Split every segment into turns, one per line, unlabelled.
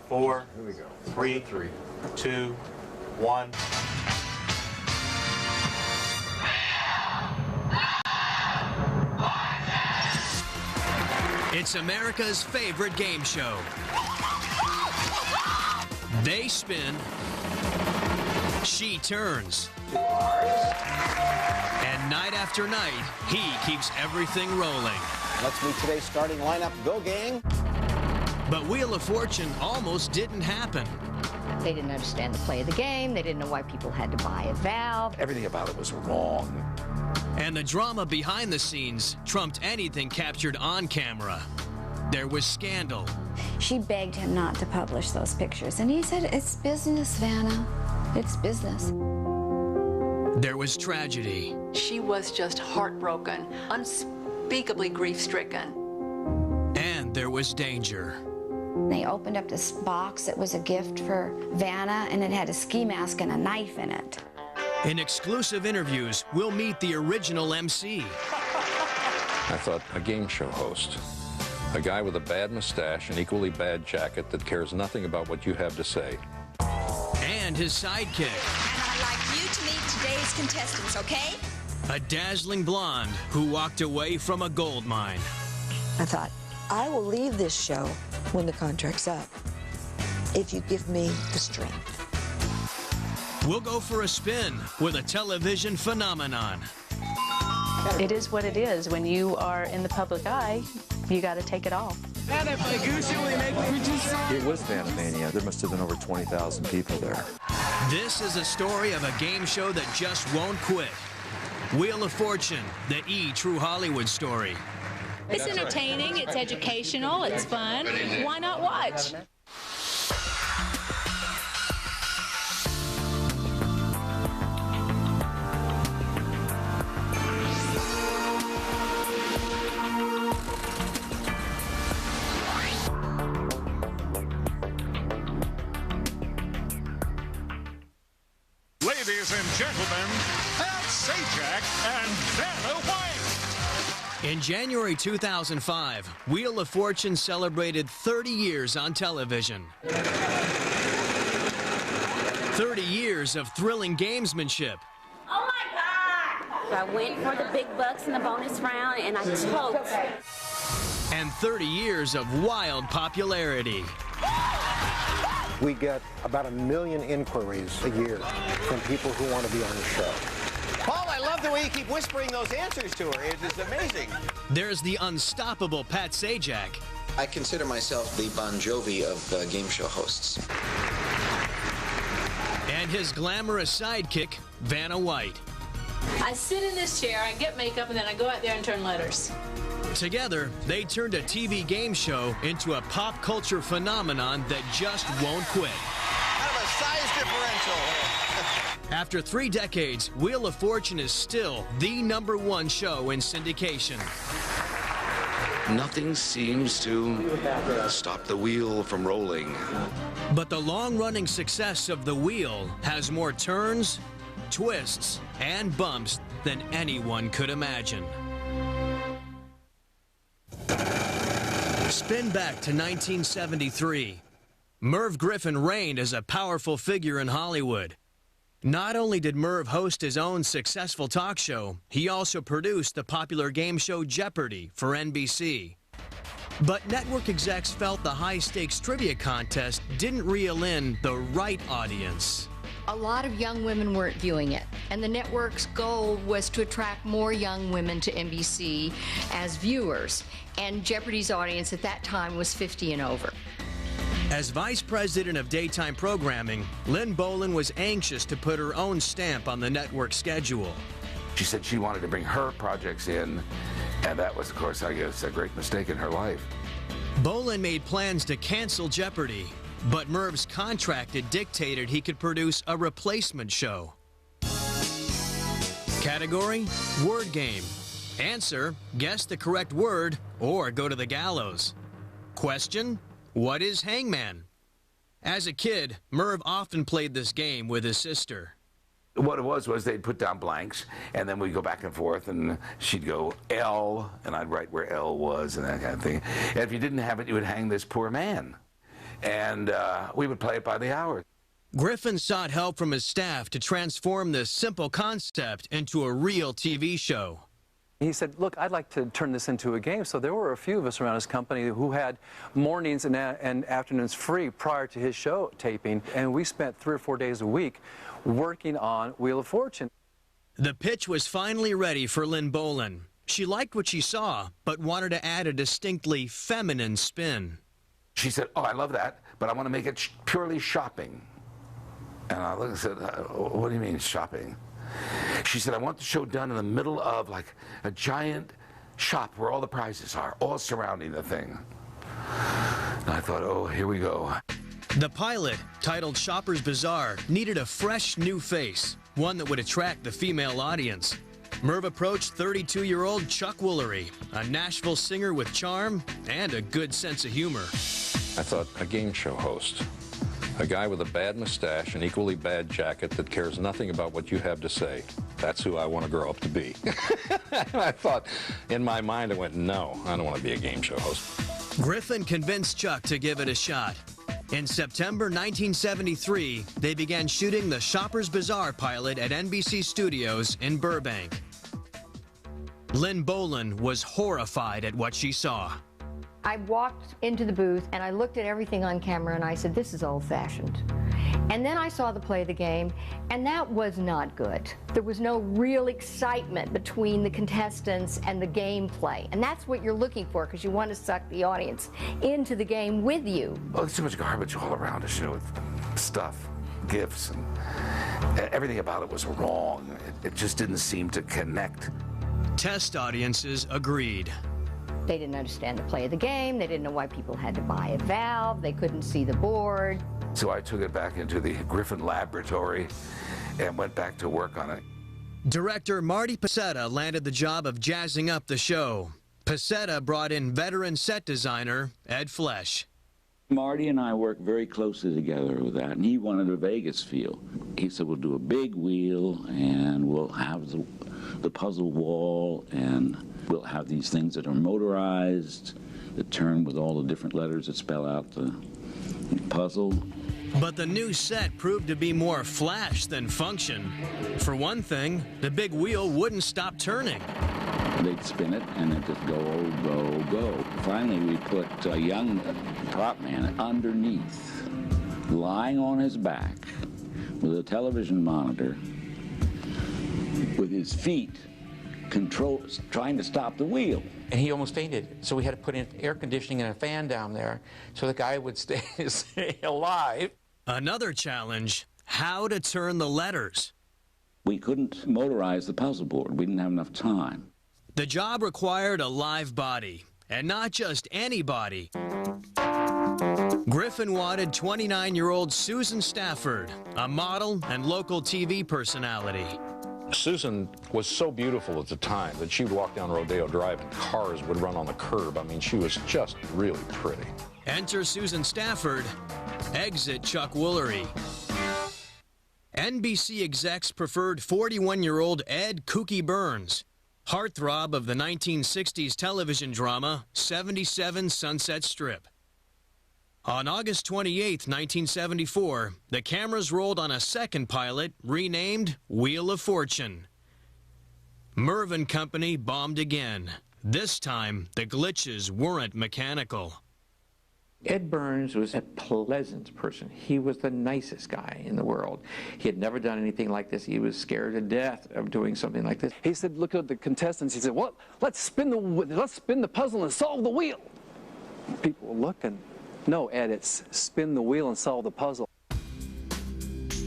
4,
Here we go.
3, 2, 1.
It's America's favorite game show. They spin, she turns. And night after night, he keeps everything rolling.
Let's meet today's starting lineup. Go, gang.
But Wheel of Fortune almost didn't happen.
They didn't understand the play of the game. They didn't know why people had to buy a valve.
Everything about it was wrong.
And the drama behind the scenes trumped anything captured on camera. There was scandal.
She begged him not to publish those pictures, and he said, "It's business, Vanna. It's business."
There was tragedy.
She was just heartbroken, unspeakably grief-stricken.
And there was danger.
They opened up this box that was a gift for Vanna, and it had a ski mask and a knife in it.
In exclusive interviews, we'll meet the original MC.
I thought a game show host, a guy with a bad mustache, an equally bad jacket that cares nothing about what you have to say.
And his sidekick.
And I'd like you to meet today's contestants, okay?
A dazzling blonde who walked away from a gold mine.
I thought, I will leave this show when the contract's up, if you give me the strength.
We'll go for a spin with a television phenomenon.
It is what it is. When you are in the public eye, you got to take it all.
It was Vanna-mania. There must have been over 20,000 people there.
This is a story of a game show that just won't quit. Wheel of Fortune, the True Hollywood story.
It's entertaining, it's educational, it's fun. Why not watch?
Ladies and gentlemen, Pat Sajak and Vanna White.
In January 2005, Wheel of Fortune celebrated 30 years on television. 30 years of thrilling gamesmanship.
Oh my God! I went for the big bucks in the bonus round and I choked.
And 30 years of wild popularity.
We get about 1 million inquiries a year from people who want to be on the show.
Paul, I love the way you keep whispering those answers to her. It's amazing.
There's the unstoppable Pat Sajak.
I consider myself the Bon Jovi of game show hosts.
And his glamorous sidekick, Vanna White.
I sit in this chair, I get makeup, and then I go out there and turn letters.
Together, they turned a TV game show into a pop culture phenomenon that just won't quit.
Kind of a size differential.
After 3 decades, Wheel of Fortune is still the #1 show in syndication.
Nothing seems to stop the wheel from rolling.
But the long-running success of the Wheel has more turns, twists, and bumps than anyone could imagine. Spin back to 1973. Merv Griffin reigned as a powerful figure in Hollywood. Not only did Merv host his own successful talk show, he also produced the popular game show Jeopardy for NBC. But network execs felt the high-stakes trivia contest didn't reel in the right audience.
A lot of young women weren't viewing it, and the network's goal was to attract more young women to NBC as viewers, and Jeopardy's audience at that time was 50 and over.
As vice president of daytime programming, Lynn Bolan was anxious to put her own stamp on the network schedule.
She said she wanted to bring her projects in, and that was, of course, I guess, a great mistake in her life.
Bolan made plans to cancel Jeopardy, but Merv's contract had dictated he could produce a replacement show. Category: word game. Answer: guess the correct word or go to the gallows. Question: what is hangman? As a kid, Merv often played this game with his sister.
What it was they'd put down blanks, and then we'd go back and forth, and she'd go L, and I'd write where L was, and that kind of thing. And if you didn't have it, you would hang this poor man.
and we would play it by the hour.
Griffin sought help from his staff to transform this simple concept into a real TV show.
He said, look, I'd like to turn this into a game. So there were a few of us around his company who had mornings and afternoons free prior to his show taping, and we spent 3 or 4 days a week working on Wheel of Fortune.
The pitch was finally ready for Lynn Bolan. She liked what she saw, but wanted to add a distinctly feminine spin.
She said, oh, I love that, but I want to make it purely shopping. And I looked and said, what do you mean shopping? She said, I want the show done in the middle of like a giant shop where all the prizes are, all surrounding the thing. And I thought, oh, here we go.
The pilot, titled Shopper's Bazaar, needed a fresh new face, one that would attract the female audience. Merv approached 32-year-old Chuck Woolery, a Nashville singer with charm and a good sense of humor.
I thought a game show host. A guy with a bad mustache, an equally bad jacket that cares nothing about what you have to say. That's who I want to grow up to be. I thought, in my mind, I went, no, I don't want to be a game show host.
Griffin convinced Chuck to give it a shot. In September 1973, they began shooting the Shopper's Bazaar pilot at NBC Studios in Burbank. Lynn Bolan was horrified at what she saw.
I walked into the booth and I looked at everything on camera and I said, this is old-fashioned. And then I saw the play of the game, and that was not good. There was no real excitement between the contestants and the gameplay. And that's what you're looking for, because you want to suck the audience into the game with you.
Well, there's too much garbage all around us, you know, with stuff, gifts, and everything about it was wrong. It just didn't seem to connect.
Test audiences agreed.
They didn't understand the play of the game. They didn't know why people had to buy a valve. They couldn't see the board.
So I took it back into the Griffin laboratory and went back to work on it.
Director Marty Pasetta landed the job of jazzing up the show. Pasetta brought in veteran set designer Ed Flesch.
Marty and I worked very closely together with that, and he wanted a Vegas feel. He said, we'll do a big wheel, and we'll have the puzzle wall, and we'll have these things that are motorized, that turn with all the different letters that spell out the puzzle.
But the new set proved to be more flash than function. For one thing, the big wheel wouldn't stop turning.
They'd spin it, and it'd just go, go, go. Finally, we put a young prop man underneath, lying on his back, with a television monitor, with his feet trying to stop the wheel.
And he almost fainted, so we had to put in air conditioning and a fan down there so the guy would stay alive.
Another challenge, how to turn the letters.
We couldn't motorize the puzzle board. We didn't have enough time.
The job required a live body, and not just any body. Griffin wanted 29-year-old Susan Stafford, a model and local TV personality.
Susan was so beautiful at the time that she would walk down Rodeo Drive and cars would run on the curb. I mean, she was just really pretty.
Enter Susan Stafford, exit Chuck Woolery. NBC execs preferred 41-year-old Ed Kooky Burns, heartthrob of the 1960s television drama 77 Sunset Strip. On August 28, 1974, the cameras rolled on a second pilot renamed Wheel of Fortune. Merv and Company bombed again. This time, the glitches weren't mechanical.
Ed Burns was a pleasant person. He was the nicest guy in the world. He had never done anything like this. He was scared to death of doing something like this.
He said, look at the contestants. He said, well, let's spin the puzzle and solve the wheel. People were looking. No, Ed, it's spin the wheel and solve the puzzle.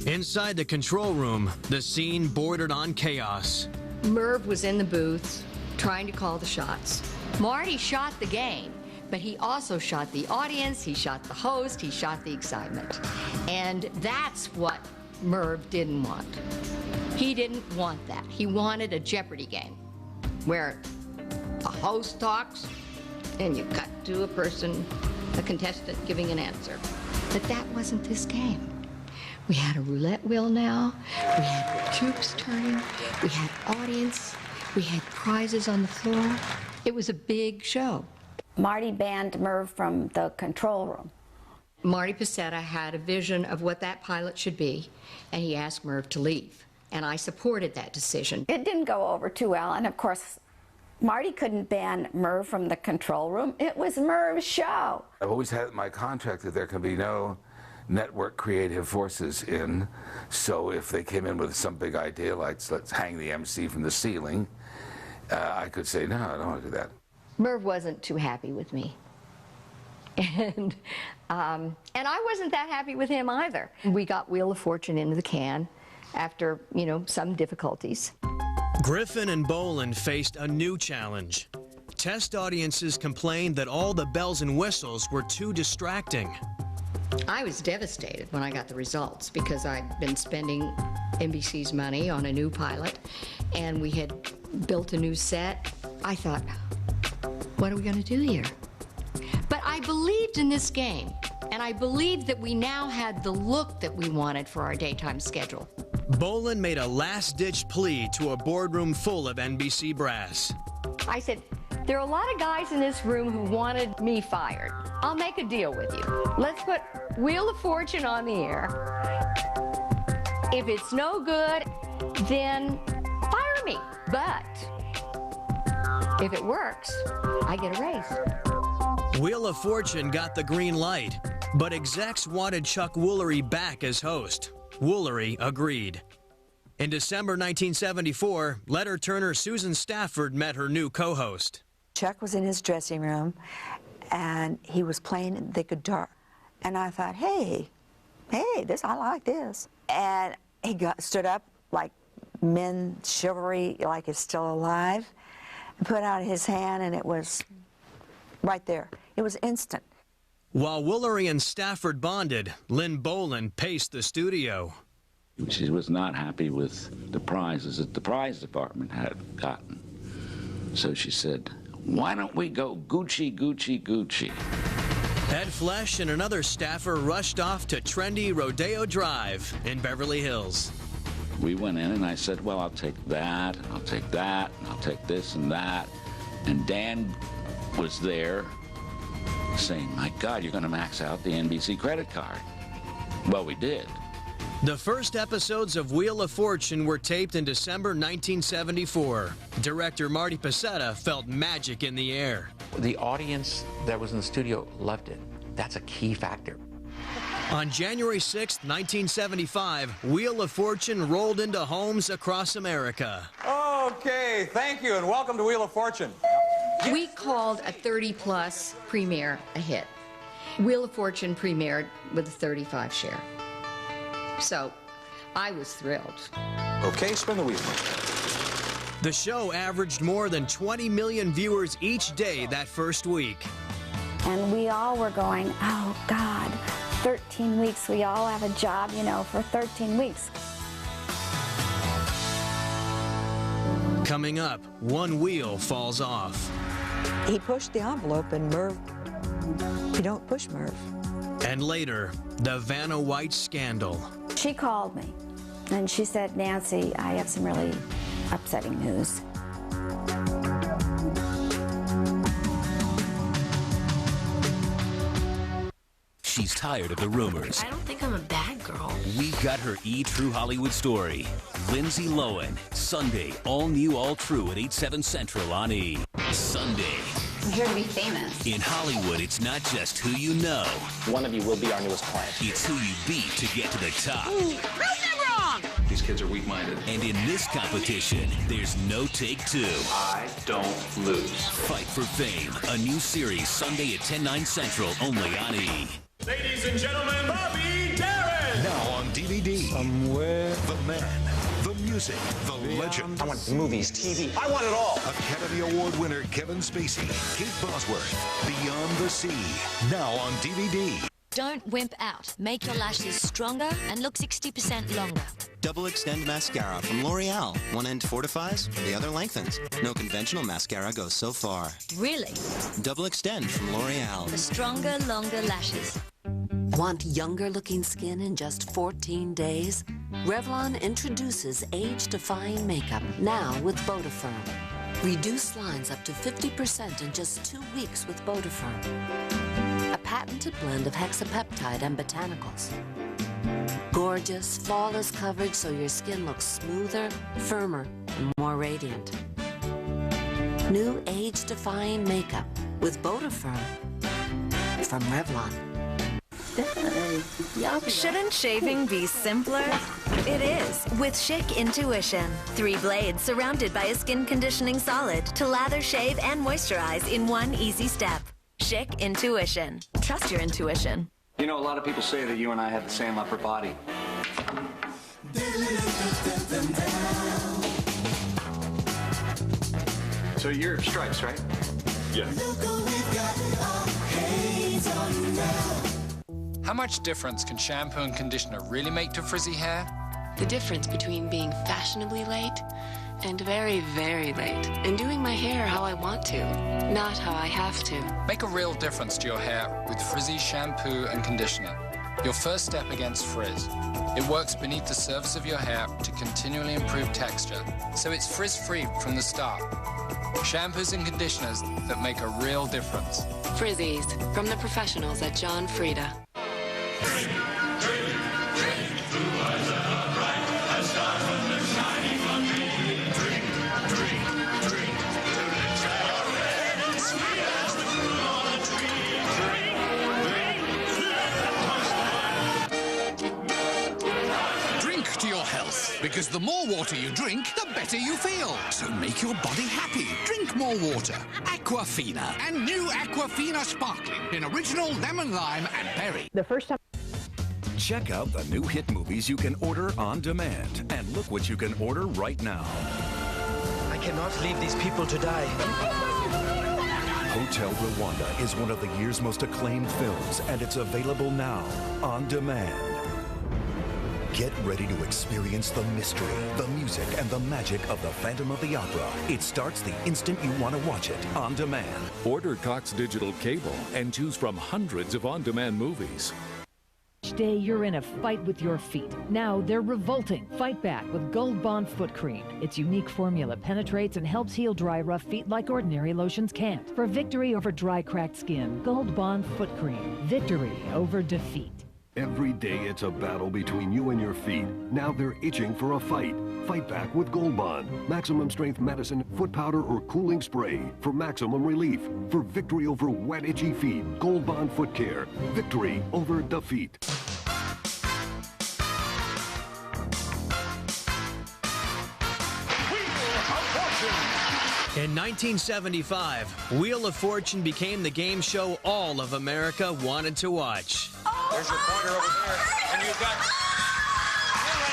Inside the control room, the scene bordered on chaos.
Merv was in the booth trying to call the shots. Marty shot the game, but he also shot the audience, he shot the host, he shot the excitement. And that's what Merv didn't want. He didn't want that. He wanted a Jeopardy game where a host talks and you cut to a person, a contestant giving an answer. But that wasn't this game. We had a roulette wheel now, we had the tubes turning, we had audience, we had prizes on the floor. It was a big show.
Marty banned Merv from the control room.
Marty Pacetta had a vision of what that pilot should be, and he asked Merv to leave. And I supported that decision.
It didn't go over too well, and of course, Marty couldn't ban Merv from the control room. It was Merv's show.
I've always had in my contract that there can be no network creative forces in, so if they came in with some big idea like let's hang the MC from the ceiling, I could say, no, I don't want to do that.
Merv wasn't too happy with me. And I wasn't that happy with him either. We got Wheel of Fortune into the can after, some difficulties.
Griffin and Boland faced a new challenge. Test audiences complained that all the bells and whistles were too distracting.
I was devastated when I got the results because I'd been spending NBC's money on a new pilot, and we had built a new set. I thought, what are we going to do here? But I believed in this game, and I believed that we now had the look that we wanted for our daytime schedule.
Boland made a last-ditch plea to a boardroom full of NBC brass.
I said, there are a lot of guys in this room who wanted me fired. I'll make a deal with you. Let's put Wheel of Fortune on the air. If it's no good, then fire me. But if it works, I get a raise.
Wheel of Fortune got the green light, but execs wanted Chuck Woolery back as host. Woolery agreed. In December 1974, letter-turner Susan Stafford met her new co-host.
Chuck was in his dressing room, and he was playing the guitar. And I thought, hey, I like this. And he stood up like men chivalry, like it's still alive, and put out his hand, and it was right there. It was instant.
While Woolery and Stafford bonded, Lynn Boland paced the studio.
She was not happy with the prizes that the prize department had gotten. So she said, why don't we go Gucci, Gucci, Gucci?
Ed Flesh and another staffer rushed off to trendy Rodeo Drive in Beverly Hills.
We went in and I said, well, I'll take that, and I'll take that, and I'll take this and that. And Dan was there saying, my God, you're going to max out the NBC credit card. Well, we did.
The first episodes of Wheel of Fortune were taped in December 1974. Director Marty Pacetta felt magic in the air.
The audience that was in the studio loved it. That's a key factor.
On January 6, 1975, Wheel of Fortune rolled into homes across America.
Okay, thank you, and welcome to Wheel of Fortune.
We called a 30-plus premiere a hit. Wheel of Fortune premiered with a 35 share. So, I was thrilled.
Okay, spin the wheel.
The show averaged more than 20 million viewers each day that first week.
And we all were going, oh, God, 13 weeks. We all have a job, for 13 weeks.
Coming up, one wheel falls off.
He pushed the envelope, and Merv, you don't push Merv.
And later, the Vanna White scandal.
She called me, and she said, Nancy, I have some really upsetting news.
She's tired of the rumors.
I don't think I'm a bad girl.
We've got her E! True Hollywood story. Lindsay Lohan, Sunday, all new, all true at 8/7 Central on E! Sunday.
I'm here to be famous.
In Hollywood, it's not just who you know.
One of you will be our newest client.
It's who you beat to get to the top.
Prove me wrong!
These kids are weak-minded. And in this competition, there's no take two.
I don't lose.
Fight for Fame, a new series Sunday at 10/9 Central, only on E!
Ladies and gentlemen, Bobby Darin!
Now on DVD. Somewhere. The man, the music, the legend.
I want movies, TV. I want it all.
Academy Award winner Kevin Spacey, Kate Bosworth, Beyond the Sea. Now on DVD.
Don't wimp out. Make your lashes stronger and look 60% longer.
Double Extend Mascara from L'Oreal. One end fortifies, the other lengthens. No conventional mascara goes so far.
Really?
Double Extend from L'Oreal.
For stronger, longer lashes.
Want younger-looking skin in just 14 days? Revlon introduces age-defying makeup now with Bodifirm. Reduce lines up to 50% in just 2 weeks with Bodifirm. A patented blend of hexapeptide and botanicals. Gorgeous, flawless coverage so your skin looks smoother, firmer, and more radiant. New age-defying makeup with Bodafirm from Revlon.
Shouldn't shaving be simpler? It is with Schick Intuition. 3 blades surrounded by a skin conditioning solid to lather, shave, and moisturize in one easy step. Schick Intuition. Trust your intuition.
You know, a lot of people say that you and I have the same upper body. So you're Stripes, right? Yeah.
How much difference can shampoo and conditioner really make to frizzy hair?
The difference between being fashionably late and very, very late, and doing my hair how I want to, not how I have to.
Make a real difference to your hair with Frizzy shampoo and conditioner. Your first step against frizz. It works beneath the surface of your hair to continually improve texture, so it's frizz-free from the start. Shampoos and conditioners that make a real difference.
Frizzies, from the professionals at John Frieda.
Because the more water you drink, the better you feel. So make your body happy. Drink more water. Aquafina. And new Aquafina Sparkling in original lemon, lime, and berry.
The first time.
Check out the new hit movies you can order on demand. And look what you can order right now.
I cannot leave these people to die.
Hotel Rwanda is one of the year's most acclaimed films, and it's available now on demand. Get ready to experience the mystery, the music, and the magic of the Phantom of the Opera. It starts the instant you want to watch it on demand.
Order Cox Digital Cable and choose from hundreds of on-demand movies.
Each day you're in a fight with your feet. Now they're revolting. Fight back with Gold Bond Foot Cream. Its unique formula penetrates and helps heal dry, rough feet like ordinary lotions can't. For victory over dry, cracked skin, Gold Bond Foot Cream. Victory over defeat.
Every day it's a battle between you and your feet. Now they're itching for a fight. Fight back with Gold Bond. Maximum strength medicine, foot powder, or cooling spray for maximum relief. For victory over wet, itchy feet. Gold Bond Foot Care. Victory over defeat.
In 1975, Wheel of Fortune became the game show all of America wanted to watch.
There's your pointer over there, and you've got right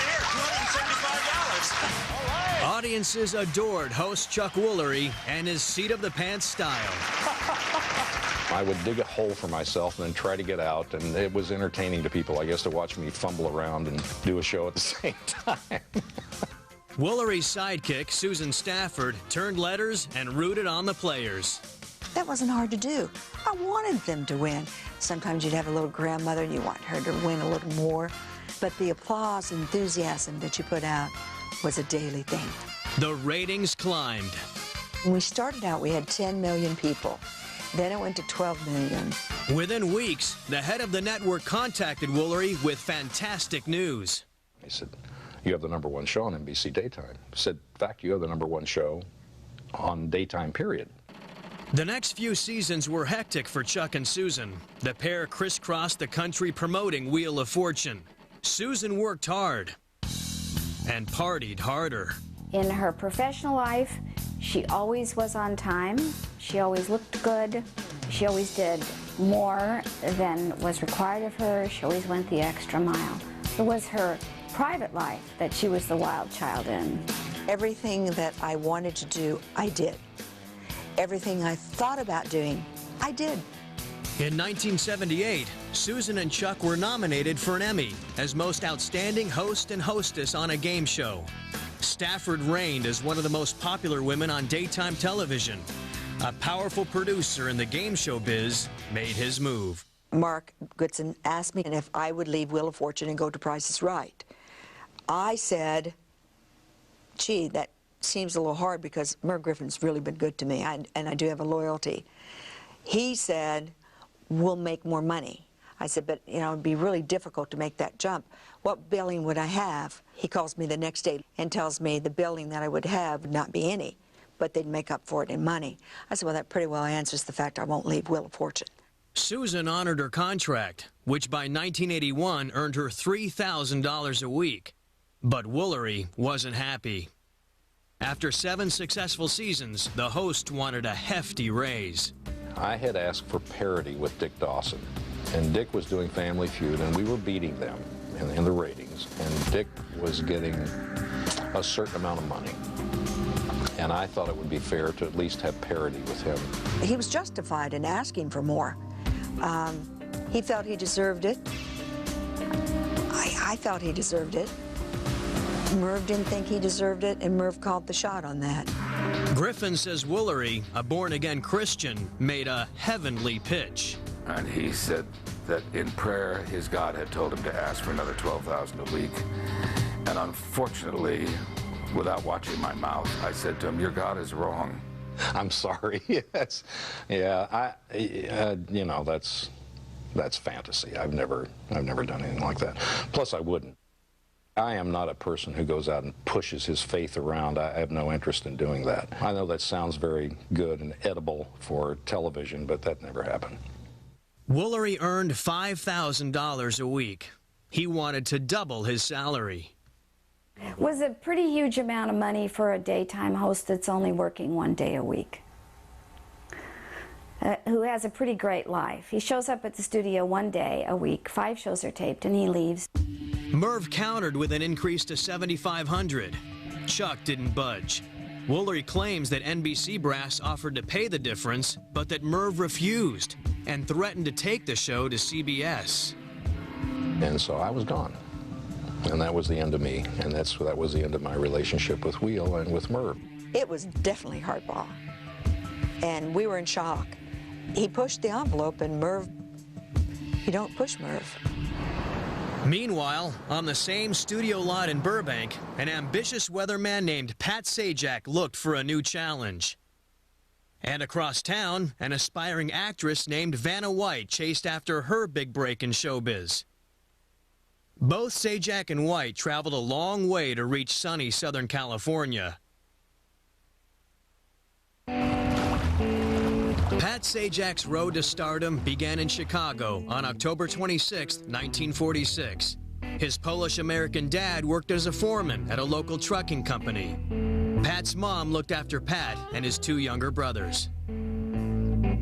here, $275. All right.
Audiences adored host Chuck Woolery and his seat-of-the-pants style.
I would dig a hole for myself and then try to get out, and it was entertaining to people, I guess, to watch me fumble around and do a show at the same time.
Woolery's sidekick, Susan Stafford, turned letters and rooted on the players.
That wasn't hard to do. I wanted them to win. Sometimes you'd have a little grandmother and you want her to win a little more. But the applause and enthusiasm that you put out was a daily thing.
The ratings climbed.
When we started out, we had 10 million people. Then it went to 12 million.
Within weeks, the head of the network contacted Woolery with fantastic news.
He said, "You have the #1 show on NBC Daytime." I said, "In fact, you have the #1 show on daytime, period."
The next few seasons were hectic for Chuck and Susan. The pair crisscrossed the country promoting Wheel of Fortune. Susan worked hard and partied harder.
In her professional life, she always was on time. She always looked good. She always did more than was required of her. She always went the extra mile. It was her private life that she was the wild child in.
Everything that I wanted to do, I did. Everything I thought about doing, I did.
In 1978, Susan and Chuck were nominated for an Emmy as Most Outstanding Host and Hostess on a game show. Stafford reigned as one of the most popular women on daytime television. A powerful producer in the game show biz made his move.
Mark Goodson asked me if I would leave Wheel of Fortune and go to Price is Right. I said, gee, that seems a little hard because Merv Griffin's really been good to me, and I do have a loyalty. He said, we'll make more money. I said, but, you know, it'd be really difficult to make that jump. What billing would I have? He calls me the next day and tells me the billing that I would have would not be any, but they'd make up for it in money. I said, well, that pretty well answers the fact I won't leave Wheel of Fortune.
Susan honored her contract, which by 1981 earned her $3,000 a week. But Woolery wasn't happy. After 7 successful seasons, the host wanted a hefty raise.
I had asked for parity with Dick Dawson, and Dick was doing Family Feud, and we were beating them in the ratings, and Dick was getting a certain amount of money. And I thought it would be fair to at least have parity with him.
He was justified in asking for more. He felt he deserved it. I felt he deserved it. Merv didn't think he deserved it, and Merv called the shot on that.
Griffin says Woolery, a born-again Christian, made a heavenly pitch.
And he said that in prayer, his God had told him to ask for another $12,000 a week. And unfortunately, without watching my mouth, I said to him, your God is wrong.
I'm sorry. Yes. Yeah, you know, that's fantasy. I've never done anything like that. Plus, I wouldn't. I am not a person who goes out and pushes his faith around. I have no interest in doing that. I know that sounds very good and edible for television, but that never happened.
Woolery earned $5,000 a week. He wanted to double his salary.
Was a pretty huge amount of money for a daytime host that's only working 1 day a week, who has a pretty great life. He shows up at the studio 1 day a week, 5 shows are taped, and he leaves.
Merv countered with an increase to $7,500. Chuck didn't budge. Woolery claims that NBC brass offered to pay the difference, but that Merv refused and threatened to take the show to CBS.
And so I was gone. And that was the end of me. And that was the end of my relationship with Wheel and with Merv.
It was definitely hardball. And we were in shock. He pushed the envelope, and Merv, you don't push Merv.
Meanwhile, on the same studio lot in Burbank, an ambitious weatherman named Pat Sajak looked for a new challenge. And across town, an aspiring actress named Vanna White chased after her big break in showbiz. Both Sajak and White traveled a long way to reach sunny Southern California. Pat Sajak's road to stardom began in Chicago on October 26, 1946. His Polish-American dad worked as a foreman at a local trucking company. Pat's mom looked after Pat and his 2 younger brothers.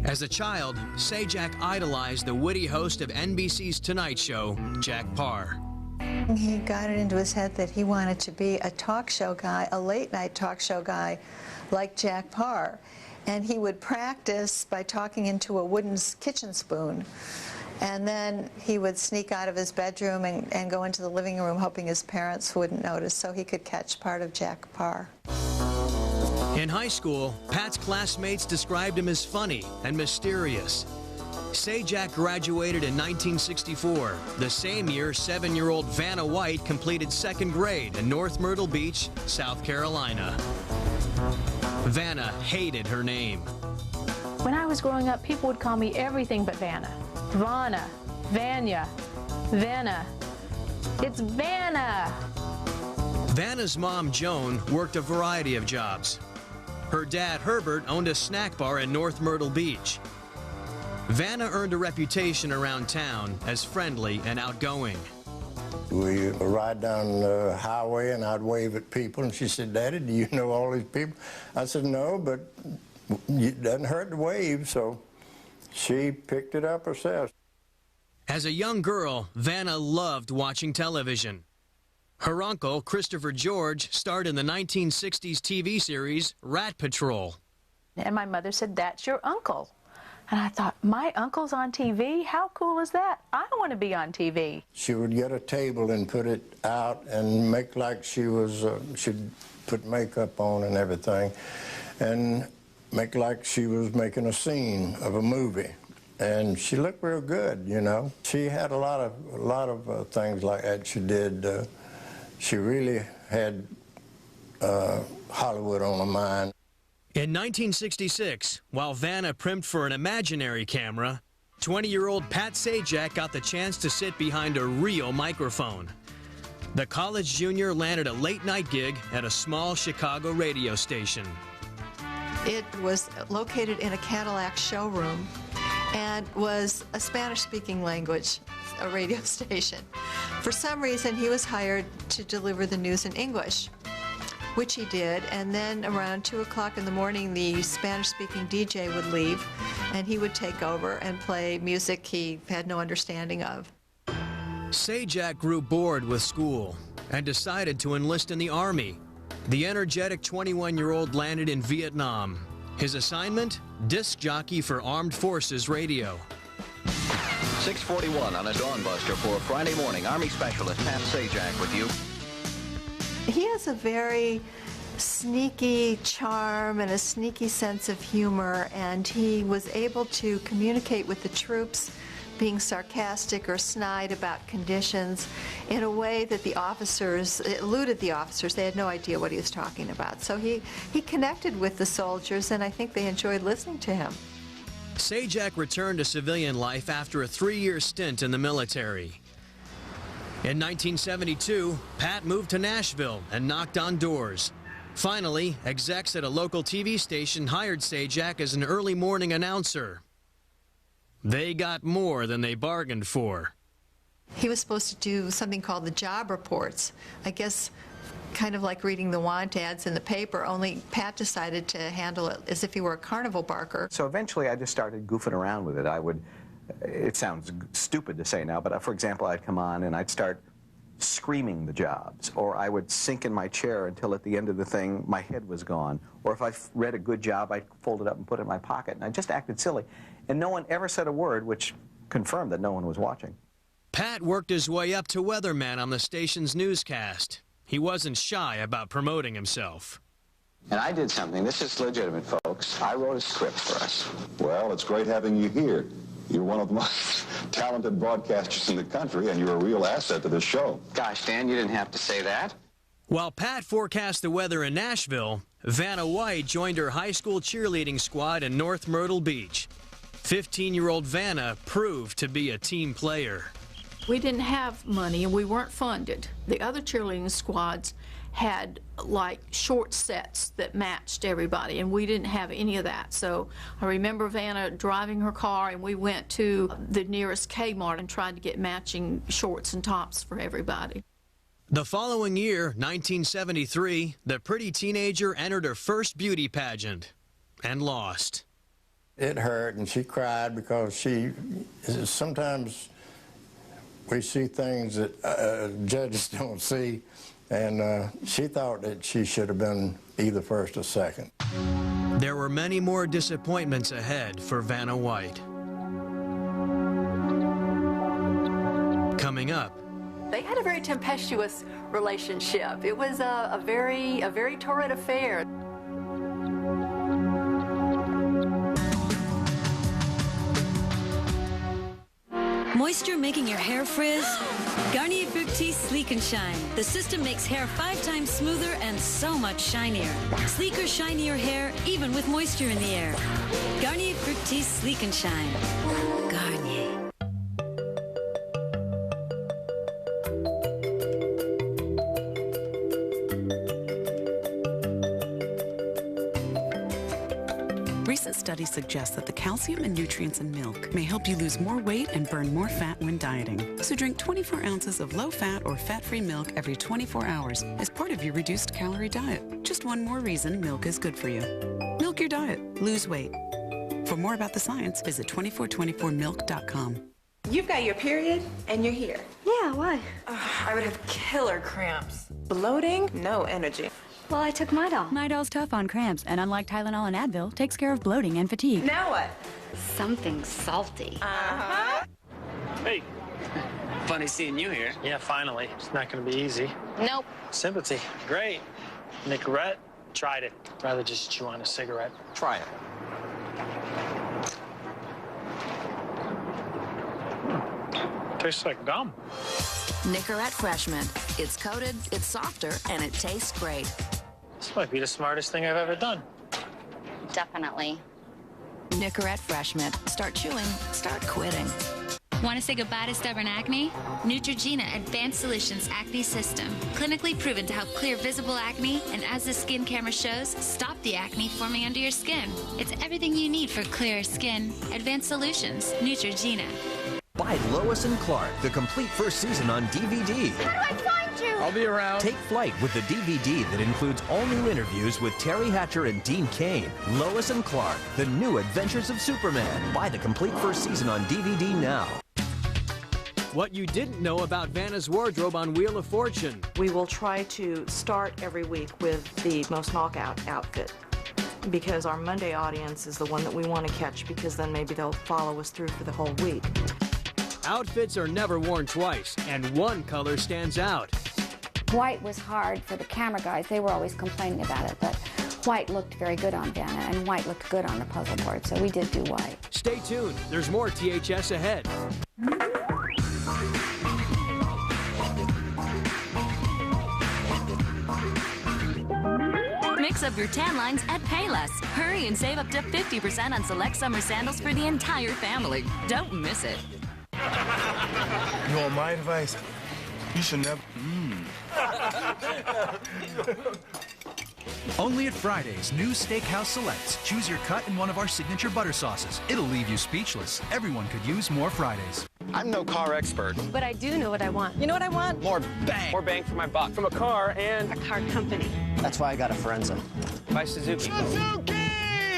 As a child, Sajak idolized the witty host of NBC's Tonight Show, Jack Paar.
He got it into his head that he wanted to be a talk show guy, a late-night talk show guy like Jack Paar. And he would practice by talking into a wooden kitchen spoon. And then he would sneak out of his bedroom and go into the living room hoping his parents wouldn't notice so he could catch part of Jack Paar.
In high school, Pat's classmates described him as funny and mysterious. Sajak graduated in 1964, the same year 7-year-old Vanna White completed 2nd grade in North Myrtle Beach, South Carolina. Vanna hated her name.
When I was growing up, people would call me everything but Vanna. Vanna, Vanya, Vanna. It's Vanna!
Vanna's mom, Joan, worked a variety of jobs. Her dad, Herbert, owned a snack bar in North Myrtle Beach. Vanna earned a reputation around town as friendly and outgoing.
We ride down the highway and I'd wave at people and she said, Daddy, do you know all these people? I said, no, but it doesn't hurt to wave, so she picked it up herself.
As a young girl, Vanna loved watching television. Her uncle, Christopher George, starred in the 1960s TV series Rat Patrol.
And my mother said, that's your uncle. And I thought, my uncle's on TV? How cool is that? I want to be on TV.
She would get a table and put it out and make like she was, she'd put makeup on and everything, and make like she was making a scene of a movie. And she looked real good, you know. She had a lot of things like that she did. She really had Hollywood on her mind.
In 1966, while Vanna primped for an imaginary camera, 20-year-old Pat Sajak got the chance to sit behind a real microphone. The college junior landed a late-night gig at a small Chicago radio station.
It was located in a Cadillac showroom and was a Spanish-speaking language, a radio station. For some reason, he was hired to deliver the news in English, which he did, and then around 2 o'clock in the morning, the Spanish-speaking DJ would leave, and he would take over and play music he had no understanding of.
Sajak grew bored with school and decided to enlist in the Army. The energetic 21-year-old landed in Vietnam. His assignment? Disc jockey for Armed Forces Radio.
6:41 on a Dawnbuster for Friday morning. Army Specialist Pat Sajak with you.
He has a very sneaky charm and a sneaky sense of humor, and he was able to communicate with the troops, being sarcastic or snide about conditions in a way that the officers, it eluded the officers. They had no idea what he was talking about. So he connected with the soldiers, and I think they enjoyed listening to him.
Sajak returned to civilian life after a 3-year stint in the military. In 1972, Pat moved to Nashville and knocked on doors. Finally, execs at a local TV station hired Sajak as an early morning announcer. They got more than they bargained for.
He was supposed to do something called the job reports. I guess kind of like reading the want ads in the paper, only Pat decided to handle it as if he were a carnival barker.
So eventually I just started goofing around with it. It sounds stupid to say now, but for example, I'd come on and I'd start screaming the jobs, or I would sink in my chair until at the end of the thing my head was gone, or if I read a good job I'd fold it up and put it in my pocket, and I just acted silly. And no one ever said a word, which confirmed that no one was watching.
Pat worked his way up to weatherman on the station's newscast. He wasn't shy about promoting himself.
And I did something. This is legitimate, folks. I wrote a script for us.
Well, it's great having you here. You're one of the most talented broadcasters in the country, and you're a real asset to this show.
Gosh, Dan, you didn't have to say that.
While Pat forecast the weather in Nashville, Vanna White joined her high school cheerleading squad in North Myrtle Beach. 15-year-old Vanna proved to be a team player.
We didn't have money and we weren't funded. The other cheerleading squads had like short sets that matched everybody, and we didn't have any of that. So I remember Vanna driving her car, and we went to the nearest Kmart and tried to get matching shorts and tops for everybody.
The following year, 1973, the pretty teenager entered her first beauty pageant and lost.
It hurt, and she cried because sometimes we see things that judges don't see, and she thought that she should have been either first or second.
There were many more disappointments ahead for Vanna White. Coming up.
They had a very tempestuous relationship. It was a very torrid affair.
Moisture making your hair frizz? Garnier Fructis Sleek and Shine. The system makes hair 5 times smoother and so much shinier. Sleeker, shinier hair, even with moisture in the air. Garnier Fructis Sleek and Shine. Garnier.
Recent studies suggest that the calcium and nutrients in milk may help you lose more weight and burn more fat when dieting. So drink 24 ounces of low-fat or fat-free milk every 24 hours as part of your reduced calorie diet. Just one more reason milk is good for you. Milk your diet. Lose weight. For more about the science, visit 2424milk.com.
You've got your period and you're here.
Yeah, why?
I would have killer cramps. Bloating, no energy.
Well, I took Midol.
Midol's tough on cramps, and unlike Tylenol and Advil, takes care of bloating and fatigue.
Now what?
Something salty.
Uh-huh.
Hey. Funny seeing you here. Yeah, finally. It's not going to be easy.
Nope.
Sympathy. Great. Nicorette. Tried it. Rather just chew on a cigarette.
Try it.
Tastes like gum.
Nicorette Freshman. It's coated, it's softer, and it tastes great.
This might be the smartest thing I've ever done.
Definitely.
Nicorette Fresh Mint. Start chewing, start quitting.
Want to say goodbye to stubborn acne? Neutrogena Advanced Solutions Acne System. Clinically proven to help clear visible acne, and as the skin camera shows, stop the acne forming under your skin. It's everything you need for clearer skin. Advanced Solutions, Neutrogena.
Buy Lois and Clark, the complete first season on DVD.
How do I find you?
I'll be around. Take flight with the DVD that includes all new interviews with Terry Hatcher and Dean Cain. Lois and Clark, the new adventures of Superman. Buy the complete first season on DVD now.
What you didn't know about Vanna's wardrobe on Wheel of Fortune.
We will try to start every week with the most knockout outfit, because our Monday audience is the one that we want to catch, because then maybe they'll follow us through for the whole week.
Outfits are never worn twice, and one color stands out.
White was hard for the camera guys. They were always complaining about it, but white looked very good on Vanna, and white looked good on the puzzle board, so we did do white.
Stay tuned. There's more THS ahead.
Mix up your tan lines at Payless. Hurry and save up to 50% on select summer sandals for the entire family. Don't miss it.
You want my advice? You should never.
Only at Fridays, new Steakhouse Selects. Choose your cut in one of our signature butter sauces. It'll leave you speechless. Everyone could use more Fridays.
I'm no car expert,
but I do know what I want. You know what I want?
More bang.
More bang for my buck. From a car and a car company.
That's why I got a Forenza.
By Suzuki.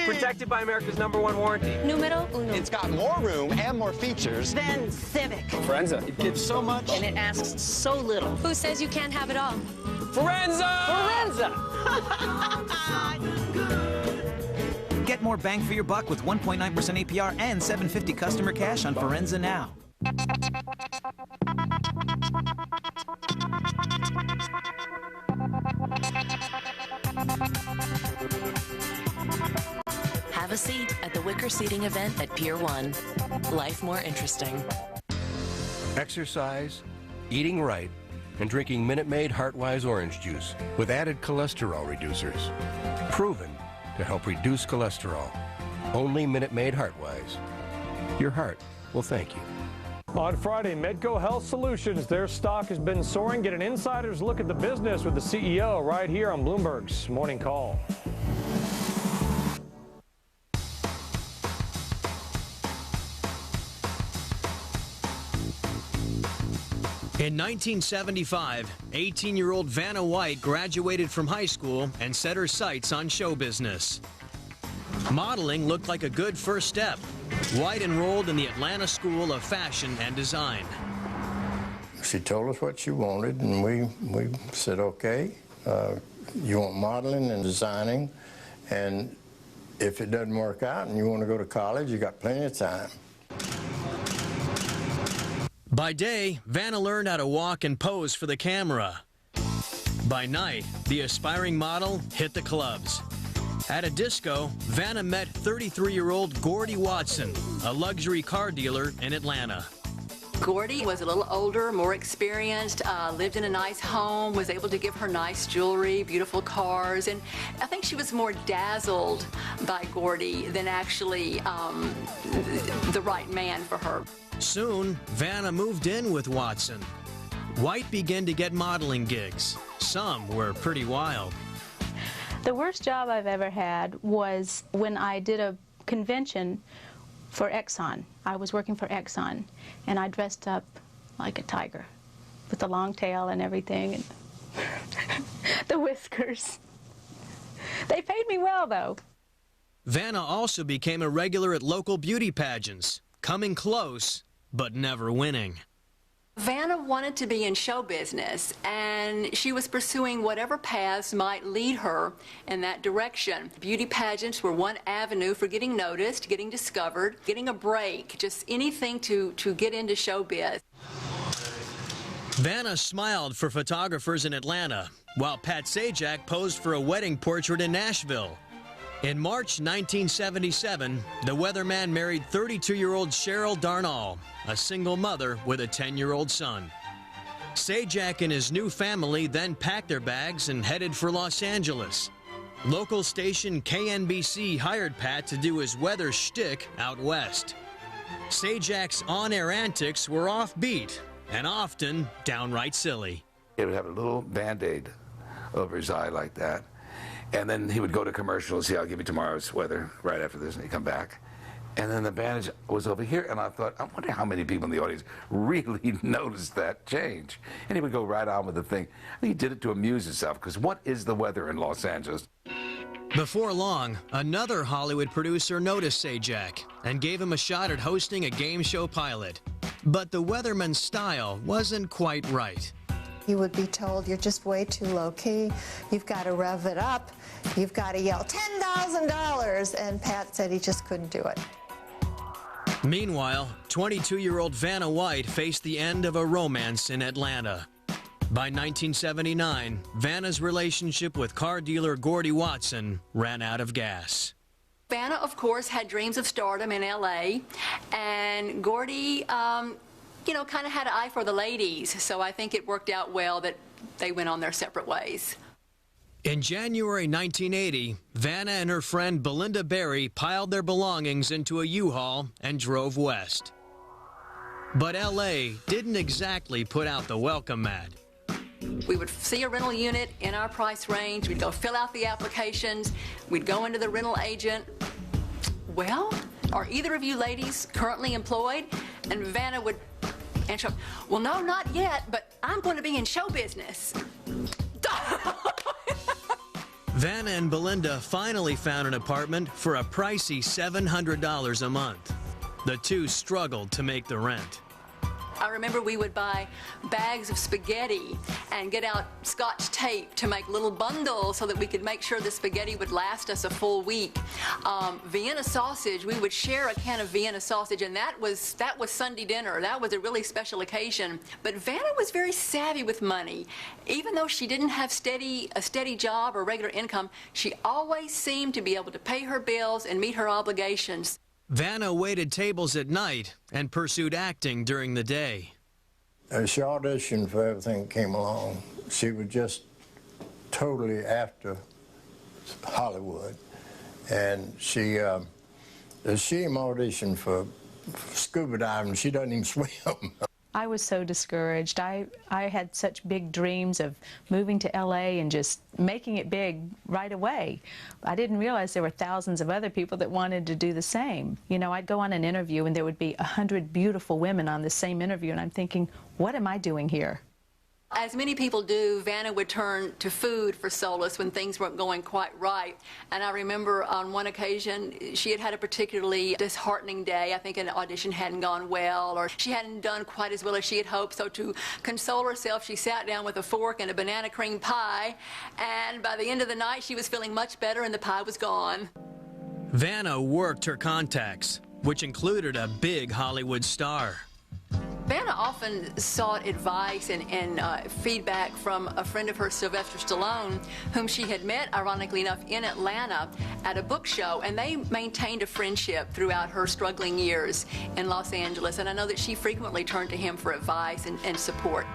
Protected by America's #1 warranty.
Numero uno. It's got more room and more features
than Civic.
Forenza. It gives so much.
And it asks so little.
Who says you can't have it all?
Forenza!
Get more bang for your buck with 1.9% APR and $750 customer cash on Forenza now.
Have a seat at the Wicker Seating event at Pier 1. Life more interesting.
Exercise, eating right, and drinking Minute Maid Heartwise orange juice with added cholesterol reducers. Proven to help reduce cholesterol. Only Minute Maid Heartwise. Your heart will thank you.
On Friday, Medco Health Solutions, their stock has been soaring. Get an insider's look at the business with the CEO right here on Bloomberg's Morning Call.
In 1975, 18-year-old Vanna White graduated from high school and set her sights on show business. Modeling looked like a good first step. White enrolled in the Atlanta School of Fashion and Design.
She told us what she wanted, and we said, okay, you want modeling and designing, and if it doesn't work out and you want to go to college, you got plenty of time.
By day, Vanna learned how to walk and pose for the camera. By night, the aspiring model hit the clubs. At a disco, Vanna met 33-year-old Gordy Watson, a luxury car dealer in Atlanta.
Gordy was a little older, more experienced, lived in a nice home, was able to give her nice jewelry, beautiful cars, and I think she was more dazzled by Gordy than actually the right man for her.
Soon, Vanna moved in with Watson. White began to get modeling gigs. Some were pretty wild.
The worst job I've ever had was when I did a convention for Exxon. I was working for Exxon, and I dressed up like a tiger with the long tail and everything, and the whiskers. They paid me well, though.
Vanna also became a regular at local beauty pageants, coming close, but never winning.
Vanna wanted to be in show business, and she was pursuing whatever paths might lead her in that direction. Beauty pageants were one avenue for getting noticed, getting discovered, getting a break, just anything to get into showbiz.
Vanna smiled for photographers in Atlanta, while Pat Sajak posed for a wedding portrait in Nashville. In March 1977, the weatherman married 32-year-old Cheryl Darnall, a single mother with a 10-year-old son. Sajak and his new family then packed their bags and headed for Los Angeles. Local station KNBC hired Pat to do his weather shtick out west. Sajak's on-air antics were offbeat and often downright silly.
He would have a little Band-Aid over his eye like that, and then he would go to commercials. See, I'll give you tomorrow's weather right after this, and he'd come back. And then the bandage was over here, and I thought, I wonder how many people in the audience really noticed that change. And he would go right on with the thing. He did it to amuse himself, because what is the weather in Los Angeles?
Before long, another Hollywood producer noticed Sajak and gave him a shot at hosting a game show pilot. But the weatherman's style wasn't quite right.
He would be told, you're just way too low-key, you've got to rev it up, you've got to yell $10,000, and Pat said he just couldn't do it.
Meanwhile, 22-year-old Vanna White faced the end of a romance in Atlanta. By 1979, Vanna's relationship with car dealer Gordy Watson ran out of gas.
Vanna, of course, had dreams of stardom in L.A., and Gordy, you know, kind of had an eye for the ladies, so I think it worked out well that they went on their separate ways.
In January 1980, Vanna and her friend Belinda Berry piled their belongings into a U-Haul and drove west. But L.A. didn't exactly put out the welcome mat.
We would see a rental unit in our price range. We'd go fill out the applications. We'd go into the rental agent. Well, are either of you ladies currently employed? And Vanna would answer, well, no, not yet, but I'm going to be in show business.
Vanna and Belinda finally found an apartment for a pricey $700 a month. The two struggled to make the rent.
I remember we would buy bags of spaghetti and get out Scotch tape to make little bundles so that we could make sure the spaghetti would last us a full week. Vienna sausage, we would share a can of Vienna sausage, and that was Sunday dinner. That was a really special occasion. But Vanna was very savvy with money. Even though she didn't have a steady job or regular income, she always seemed to be able to pay her bills and meet her obligations.
Vanna waited tables at night and pursued acting during the day.
She auditioned for everything that came along. She was just totally after Hollywood. And she auditioned for scuba diving. She doesn't even swim.
I was so discouraged. I had such big dreams of moving to LA and just making it big right away. I didn't realize there were thousands of other people that wanted to do the same. You know, I'd go on an interview and there would be 100 beautiful women on the same interview, and I'm thinking, what am I doing here?
As many people do, Vanna would turn to food for solace when things weren't going quite right. And I remember on one occasion, she had had a particularly disheartening day. I think an audition hadn't gone well, or she hadn't done quite as well as she had hoped. So to console herself, she sat down with a fork and a banana cream pie. And by the end of the night, she was feeling much better and the pie was gone.
Vanna worked her contacts, which included a big Hollywood star.
Vanna often sought advice and feedback from a friend of hers, Sylvester Stallone, whom she had met, ironically enough, in Atlanta at a book show, and they maintained a friendship throughout her struggling years in Los Angeles, and I know that she frequently turned to him for advice and support.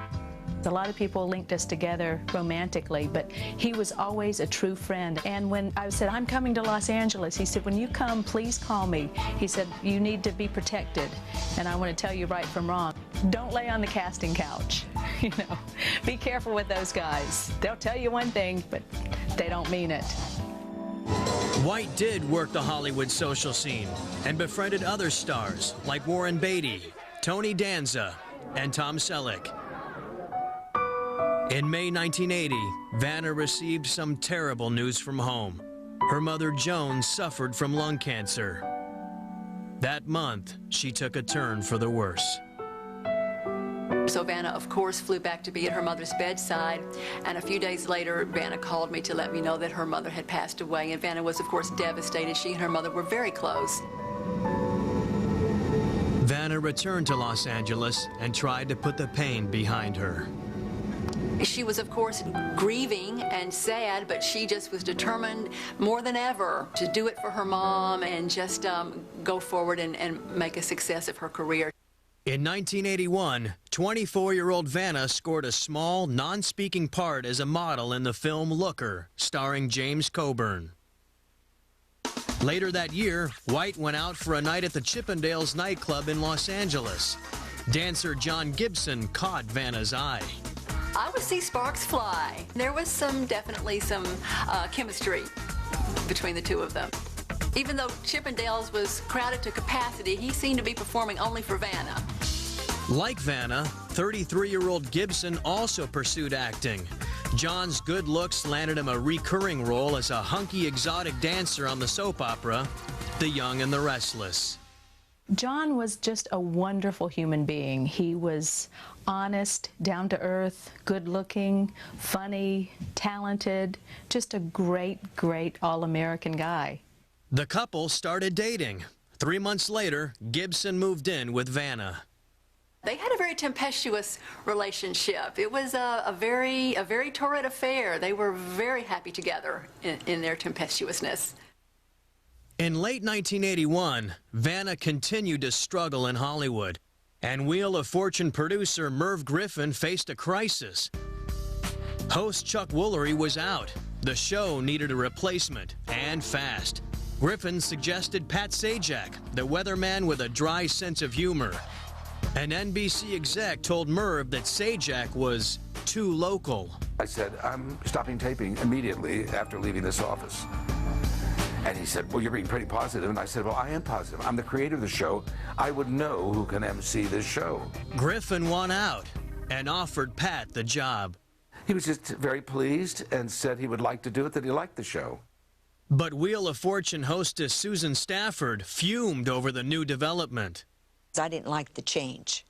A lot of people linked us together romantically, but he was always a true friend. And when I said, I'm coming to Los Angeles, he said, when you come, please call me. He said, you need to be protected, and I want to tell you right from wrong. Don't lay on the casting couch. You know, be careful with those guys. They'll tell you one thing, but they don't mean it.
White did work the Hollywood social scene and befriended other stars like Warren Beatty, Tony Danza, and Tom Selleck. In May 1980, Vanna received some terrible news from home. Her mother, Joan, suffered from lung cancer. That month, she took a turn for the worse.
So Vanna, of course, flew back to be at her mother's bedside, and a few days later, Vanna called me to let me know that her mother had passed away, and Vanna was, of course, devastated. She and her mother were very close.
Vanna returned to Los Angeles and tried to put the pain behind her.
She was, of course, grieving and sad, but she just was determined more than ever to do it for her mom and just go forward and make a success of her career.
In 1981, 24-year-old Vanna scored a small, non-speaking part as a model in the film Looker, starring James Coburn. Later that year, White went out for a night at the Chippendales nightclub in Los Angeles. Dancer John Gibson caught Vanna's eye.
I would see sparks fly. There was definitely some chemistry between the two of them. Even though Chippendales was crowded to capacity, he seemed to be performing only for Vanna.
Like Vanna, 33-year-old Gibson also pursued acting. John's good looks landed him a recurring role as a hunky exotic dancer on the soap opera, The Young and the Restless.
John was just a wonderful human being. He was honest, down to earth, good looking, funny, talented, just a great, great all-American guy.
The couple started dating. 3 months later, Gibson moved in with Vanna.
They had a very tempestuous relationship. It was a very torrid affair. They were very happy together in their tempestuousness.
In late 1981, Vanna continued to struggle in Hollywood, and Wheel of Fortune producer Merv Griffin faced a crisis. Host Chuck Woolery was out. The show needed a replacement, and fast. Griffin suggested Pat Sajak, the weatherman with a dry sense of humor. An NBC exec told Merv that Sajak was too local.
I said, I'm stopping taping immediately after leaving this office. And he said, well, you're being pretty positive. And I said, well, I am positive. I'm the creator of the show. I would know who can MC this show.
Griffin won out and offered Pat the job.
He was just very pleased and said he would like to do it, that he liked the show.
But Wheel of Fortune hostess Susan Stafford fumed over the new development.
I didn't like the change.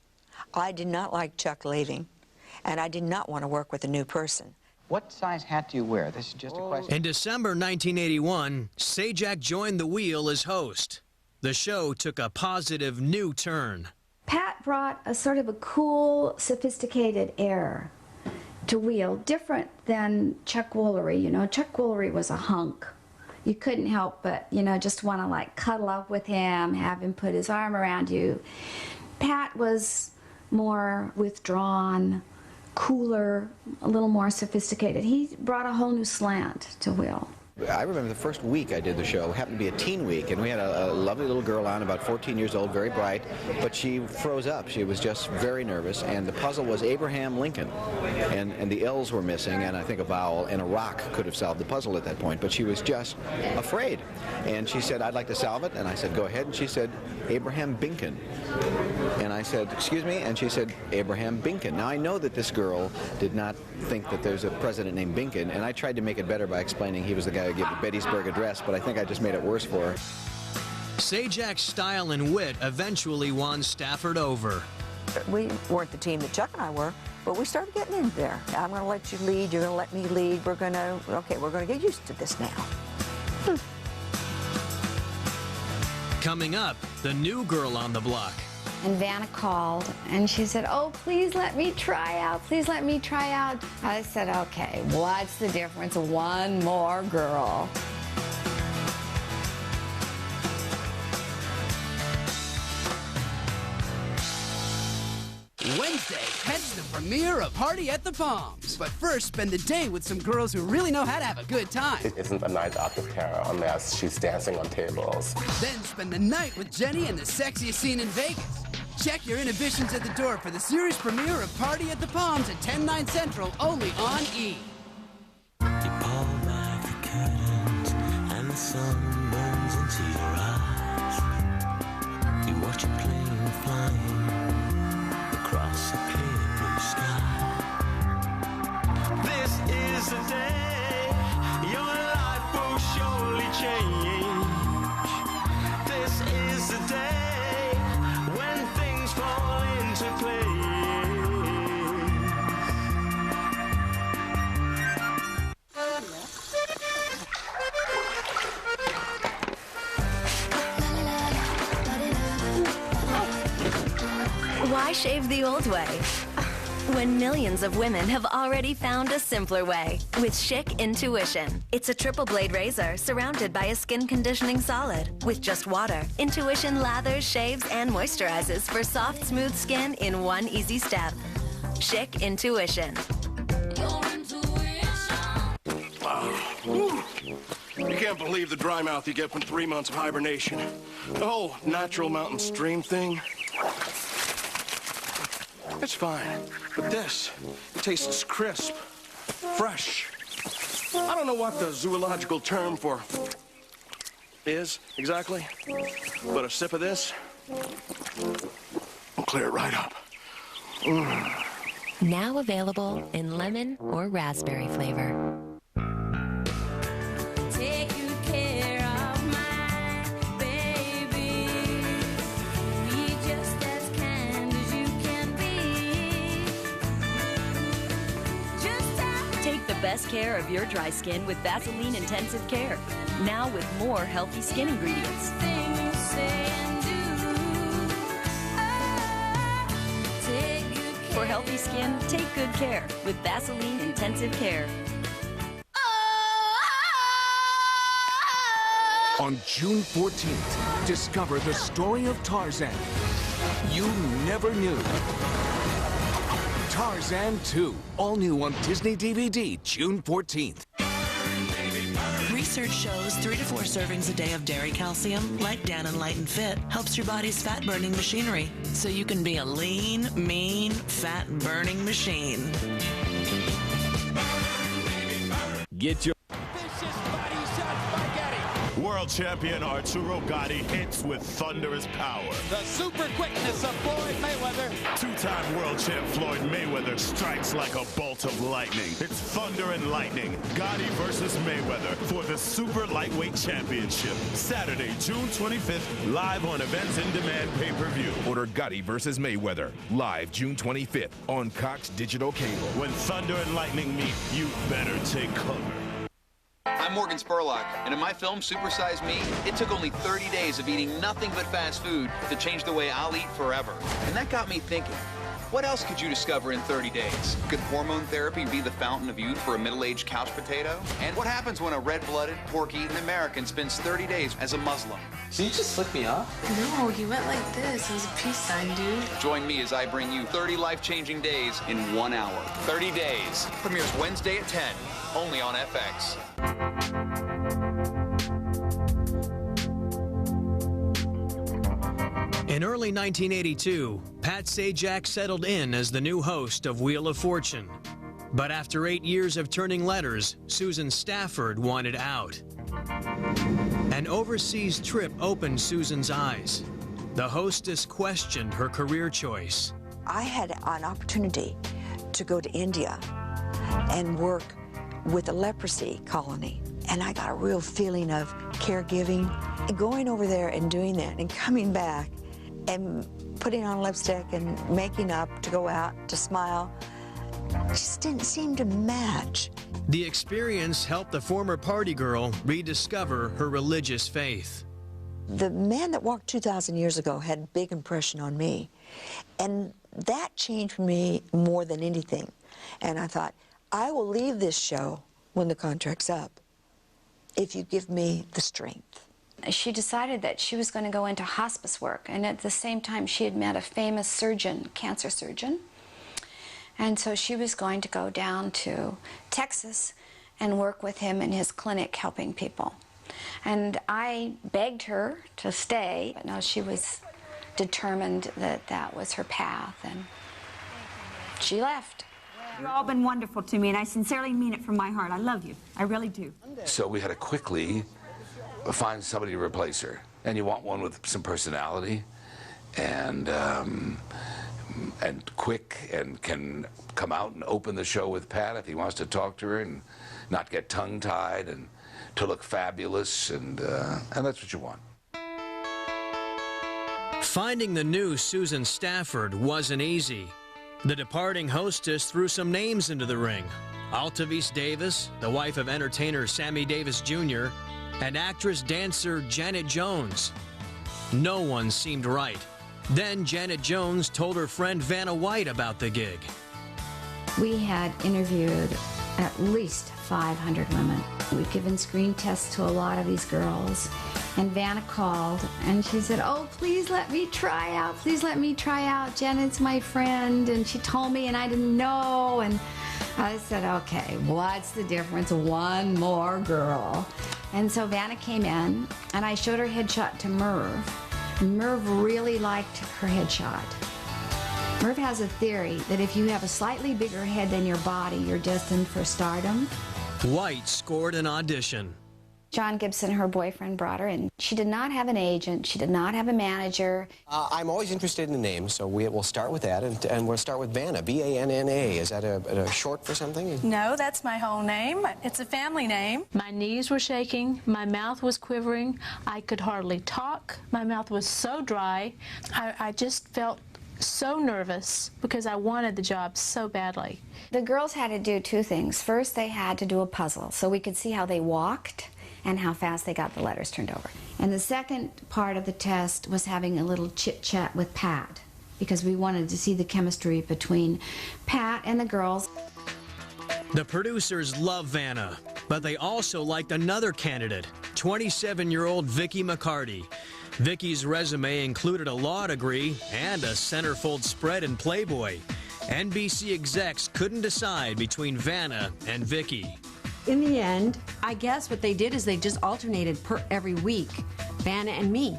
I did not like Chuck leaving, and I did not want to work with a new person.
What size hat do you wear? This is just a question.
In December 1981, Sajak joined the Wheel as host. The show took a positive new turn.
Pat brought a sort of a cool, sophisticated air to Wheel, different than Chuck Woolery. You know, Chuck Woolery was a hunk. You couldn't help but, you know, just want to like cuddle up with him, have him put his arm around you. Pat was more withdrawn, cooler, a little more sophisticated. He brought a whole new slant to Wheel.
I remember the first week I did the show, happened to be a teen week, and we had a lovely little girl on, about 14 years old, very bright, but she froze up. She was just very nervous, and the puzzle was Abraham Lincoln, and the L's were missing, and I think a vowel, and a rock could have solved the puzzle at that point, but she was just afraid. And she said, I'd like to solve it, and I said, go ahead, and she said, Abraham Binkin. And I said, excuse me, and she said, Abraham Binkin. Now, I know that this girl did not think that there's a president named Binkin, and I tried to make it better by explaining he was the guy who gave the Gettysburg Address, but I think I just made it worse for her.
Sajak's style and wit eventually won Stafford over.
We weren't the team that Chuck and I were, but we started getting in there. I'm going to let you lead, you're going to let me lead, we're going to get used to this now.
Coming up, the new girl on the block.
And Vanna called, and she said, oh, please let me try out. Please let me try out. I said, okay, what's the difference? One more girl.
Wednesday, catch the premiere of Party at the Palms. But first, spend the day with some girls who really know how to have a good time.
It isn't a night out with Kara unless she's dancing on tables.
Then spend the night with Jenny and the sexiest scene in Vegas. Check your inhibitions at the door for the series premiere of Party at the Palms at 10, 9 Central, only on E!
You pull back the curtains and the sun burns into your eyes. You watch a plane flying across a clear blue sky.
This is the day your life will surely change. This is the day when things fall into place.
Why shave the old way?
when millions of women have already found a simpler way with Schick Intuition. It's a triple blade razor surrounded by a skin conditioning solid. With just water, Intuition lathers, shaves, and moisturizes for soft, smooth skin in one easy step. Schick Intuition.
You can't believe the dry mouth you get from 3 months of hibernation. The whole natural mountain stream thing. It's fine, but this tastes crisp, fresh. I don't know what the zoological term for is exactly, but a sip of this will clear it right up.
Now available in lemon or raspberry flavor.
Best care of your dry skin with Vaseline Intensive Care. Now with more healthy skin ingredients. For healthy skin, take good care with Vaseline Intensive Care.
On June 14th, discover the story of Tarzan you never knew. Tarzan 2, all new on Disney DVD, June 14th.
Research shows 3 to 4 servings a day of dairy calcium, like Dan and Light and Fit, helps your body's fat-burning machinery, so you can be a lean, mean, fat-burning machine.
Get your
World champion Arturo Gatti hits with thunderous power.
The super quickness of Floyd Mayweather.
Two-time world champ Floyd Mayweather strikes like a bolt of lightning. It's thunder and lightning. Gatti versus Mayweather for the Super Lightweight Championship. Saturday, June 25th, live on Events in Demand pay-per-view.
Order Gatti versus Mayweather, live June 25th on Cox Digital Cable.
When thunder and lightning meet, you better take cover.
I'm Morgan Spurlock, and in my film, Super Size Me, it took only 30 days of eating nothing but fast food to change the way I'll eat forever. And that got me thinking, what else could you discover in 30 days? Could hormone therapy be the fountain of youth for a middle-aged couch potato? And what happens when a red-blooded, pork-eating American spends 30 days as a Muslim?
Did you just flick me off?
No, he went like this. It was a peace sign, dude.
Join me as I bring you 30 life-changing days in 1 hour. 30 Days. Premieres Wednesday at 10, only on FX.
In early 1982, Pat Sajak settled in as the new host of Wheel of Fortune. But after 8 years of turning letters, Susan Stafford wanted out. An overseas trip opened Susan's eyes. The hostess questioned her career choice.
I had an opportunity to go to India and work with a leprosy colony. And I got a real feeling of caregiving. And going over there and doing that and coming back and putting on lipstick and making up to go out to smile just didn't seem to match.
The experience helped the former party girl rediscover her religious faith.
The man that walked 2,000 years ago had a big impression on me. And that changed me more than anything. And I thought, I will leave this show when the contract's up if you give me the strength.
She decided that she was going to go into hospice work, and at the same time she had met a famous surgeon, cancer surgeon, and so she was going to go down to Texas and work with him in his clinic helping people. And I begged her to stay, but no, she was determined that that was her path, and she left.
You've all been wonderful to me, and I sincerely mean it from my heart. I love you. I really do.
So we had to quickly find somebody to replace her. And you want one with some personality and quick and can come out and open the show with Pat if he wants to talk to her and not get tongue-tied and to look fabulous, and that's what you want.
Finding the new Susan Stafford wasn't easy. The departing hostess threw some names into the ring. Altavis Davis, the wife of entertainer Sammy Davis Jr., and actress-dancer Janet Jones. No one seemed right. Then Janet Jones told her friend Vanna White about the gig.
We had interviewed at least 500 women. We've given screen tests to a lot of these girls. And Vanna called and she said, "Oh, please let me try out. Please let me try out. Janet's my friend." And she told me and I didn't know. And I said, "Okay, what's the difference? One more girl." And so Vanna came in and I showed her headshot to Merv. Merv really liked her headshot. Merv has a theory that if you have a slightly bigger head than your body, you're destined for stardom.
White scored an audition.
John Gibson, her boyfriend, brought her in. She did not have an agent. She did not have a manager.
I'm always interested in the name, so we'll start with that, and we'll start with Vanna, B-A-N-N-A. Is that a short for something?
No, that's my whole name. It's a family name.
My knees were shaking. My mouth was quivering. I could hardly talk. My mouth was so dry. I just felt so nervous because I wanted the job so badly.
The girls had to do two things. First, they had to do a puzzle so we could see how they walked and how fast they got the letters turned over. And the second part of the test was having a little chit-chat with Pat, because we wanted to see the chemistry between Pat and the girls.
The producers love Vanna, but they also liked another candidate, 27-year-old Vicky McCarty. Vicky's resume included a law degree and a centerfold spread in Playboy. NBC execs couldn't decide between Vanna and Vicky.
In the end, I guess what they did is they just alternated every week, Vanna and me.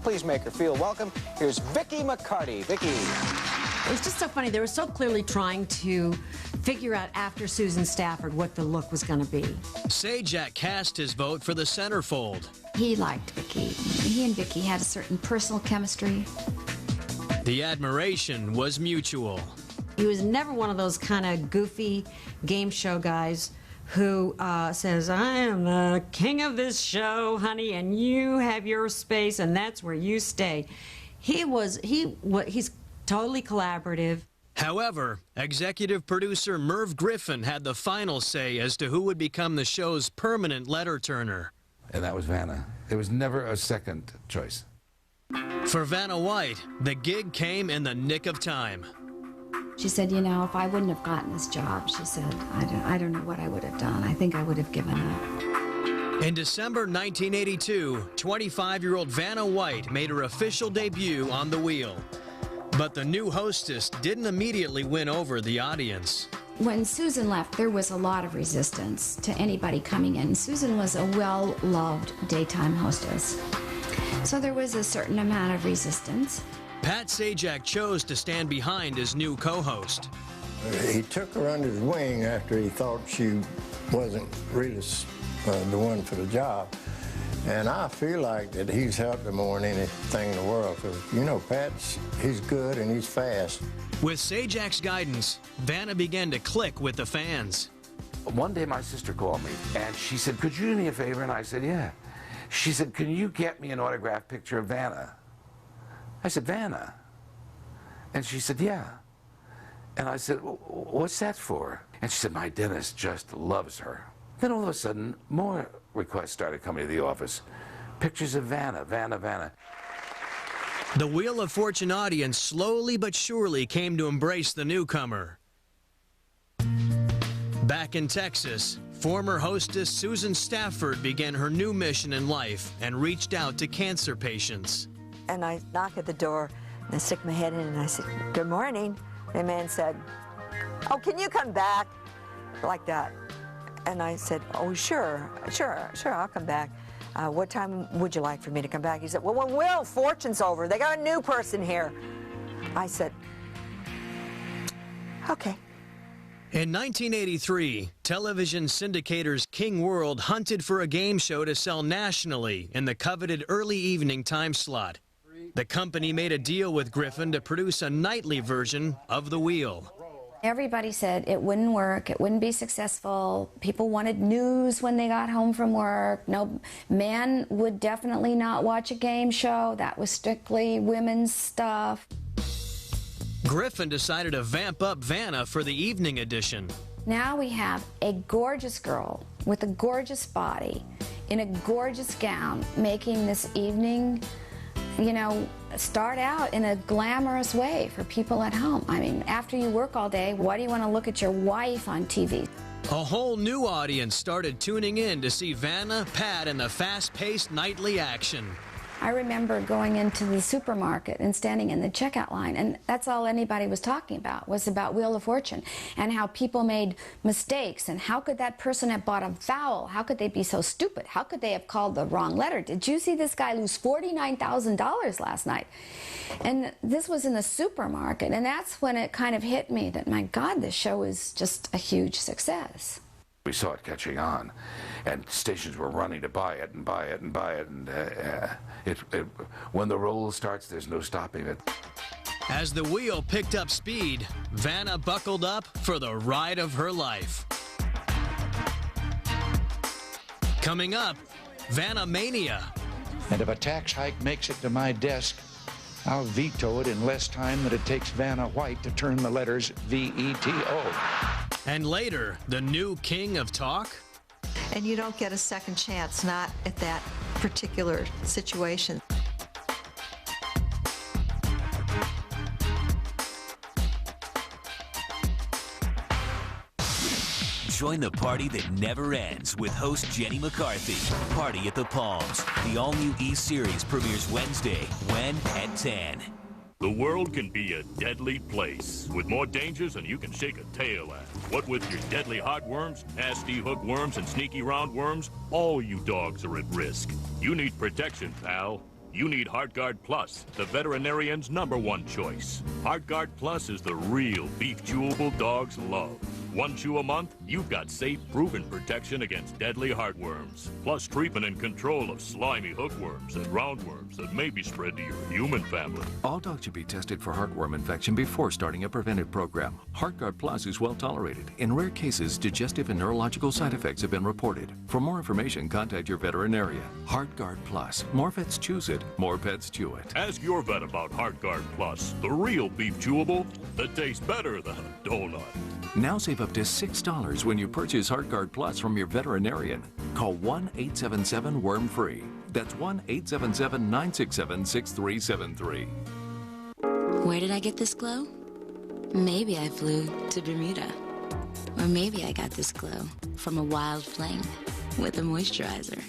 Please make her feel welcome. Here's Vicky McCarty. Vicky.
It was just so funny. They were so clearly trying to figure out after Susan Stafford what the look was going to be.
Sajak cast his vote for the centerfold.
He liked Vicky. He and Vicky had a certain personal chemistry.
The admiration was mutual.
He was never one of those kind of goofy game show guys who says, "I am the king of this show, honey, and you have your space, and that's where you stay." He's totally collaborative.
However, executive producer Merv Griffin had the final say as to who would become the show's permanent letter turner.
And that was Vanna. There was never a second choice.
For Vanna White, the gig came in the nick of time.
She said, "You know, if I wouldn't have gotten this job," she said, I don't know what I would have done. I think I would have given up.
In December 1982, 25-year-old Vanna White made her official debut on The Wheel. But the new hostess didn't immediately win over the audience.
When Susan left, there was a lot of resistance to anybody coming in. Susan was a well-loved daytime hostess, so there was a certain amount of resistance.
Pat Sajak chose to stand behind his new co-host.
He took her under his wing after he thought she wasn't really the one for the job. And I feel like that he's helped her more than anything in the world, because, you know, he's good and he's fast.
With Sajak's guidance, Vanna began to click with the fans.
One day my sister called me, and she said, "Could you do me a favor?" And I said, "Yeah." She said, "Can you get me an autographed picture of Vanna?" I said, "Vanna?" And she said, "Yeah." And I said, "What's that for?" And she said, "My dentist just loves her." Then all of a sudden, more requests started coming to the office. Pictures of Vanna, Vanna, Vanna.
The Wheel of Fortune audience slowly but surely came to embrace the newcomer. Back in Texas, former hostess Susan Stafford began her new mission in life and reached out to cancer patients.
And I knock at the door, and I stick my head in, and I said, "Good morning." The man said, "Oh, can you come back?" Like that. And I said, "Oh, sure, I'll come back. What time would you like for me to come back?" He said, "Well, when Wheel of Fortune's over, they got a new person here." I said, "Okay."
In 1983, television syndicators King World hunted for a game show to sell nationally in the coveted early evening time slot. The company made a deal with Griffin to produce a nightly version of The Wheel.
Everybody said it wouldn't work, it wouldn't be successful. People wanted news when they got home from work. No, men would definitely not watch a game show. That was strictly women's stuff.
Griffin decided to vamp up Vanna for the evening edition.
Now we have a gorgeous girl with a gorgeous body in a gorgeous gown making this evening you know, start out in a glamorous way for people at home. I mean, after you work all day, why do you want to look at your wife on TV?
A whole new audience started tuning in to see Vanna, Pat, and the fast-paced nightly action.
I remember going into the supermarket and standing in the checkout line, and that's all anybody was talking about, was about Wheel of Fortune and how people made mistakes, and how could that person have bought a vowel? How could they be so stupid? How could they have called the wrong letter? Did you see this guy lose $49,000 last night? And this was in the supermarket, and that's when it kind of hit me that, my God, this show is just a huge success.
We saw it catching on, and stations were running to buy it and buy it and buy it, and when the roll starts, there's no stopping it.
As the wheel picked up speed, Vanna buckled up for the ride of her life. Coming up, Vanna Mania.
And if a tax hike makes it to my desk, I'll veto it in less time than it takes Vanna White to turn the letters V-E-T-O.
And later, the new king of talk?
And you don't get a second chance, not at that particular situation.
Join the party that never ends with host Jenny McCarthy. Party at the Palms. The all-new E-Series premieres Wednesday, when at 10.
The world can be a deadly place with more dangers than you can shake a tail at. What with your deadly heartworms, nasty hookworms, and sneaky roundworms, all you dogs are at risk. You need protection, pal. You need HeartGuard Plus, the veterinarian's #1 choice. HeartGuard Plus is the real beef chewable dogs love. 1 chew a month, you've got safe, proven protection against deadly heartworms. Plus treatment and control of slimy hookworms and roundworms that may be spread to your human family.
All dogs should be tested for heartworm infection before starting a preventive program. HeartGuard Plus is well tolerated. In rare cases, digestive and neurological side effects have been reported. For more information, contact your veterinarian. HeartGuard Plus. More vets choose it, more pets chew it.
Ask your vet about HeartGuard Plus, the real beef chewable that tastes better than a donut.
Now save up to $6 when you purchase HeartGuard Plus from your veterinarian. Call 1-877-WORM-FREE. That's 1-877-967-6373.
Where did I get this glow? Maybe I flew to Bermuda. Or maybe I got this glow from a wild flame with a moisturizer.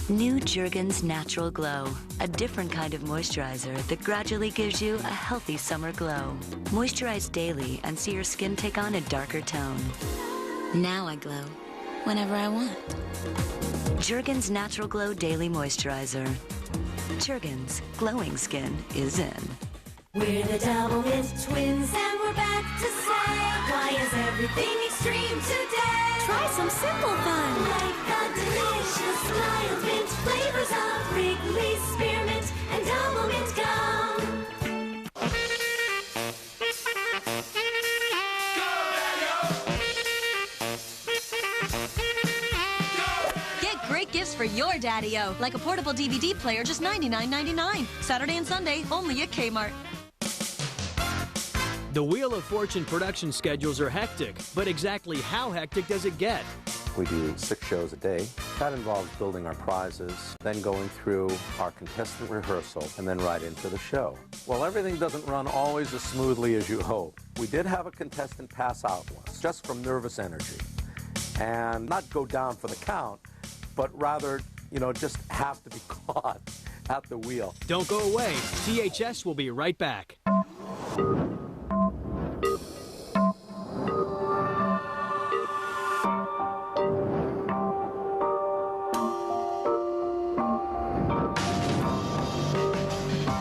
New Jergens Natural Glow, a different kind of moisturizer that gradually gives you a healthy summer glow. Moisturize daily and see your skin take on a darker tone. Now I glow whenever I want. Jergens Natural Glow Daily Moisturizer. Jergens, glowing skin is in.
We're the Double Mint Twins, and we're back to say, why is everything extreme today? Try some simple fun, like the delicious Mild Mint flavors of Wrigley's Spearmint and Double Mint Gum.
Get great gifts for your daddy-o, like a portable DVD player, just $99.99. Saturday and Sunday, only at Kmart.
The Wheel of Fortune production schedules are hectic, but exactly how hectic does it get?
We do 6 shows a day. That involves building our prizes, then going through our contestant rehearsal, and then right into the show. Well, everything doesn't run always as smoothly as you hope. We did have a contestant pass out once, just from nervous energy. And not go down for the count, but rather, just have to be caught at the wheel.
Don't go away. THS will be right back.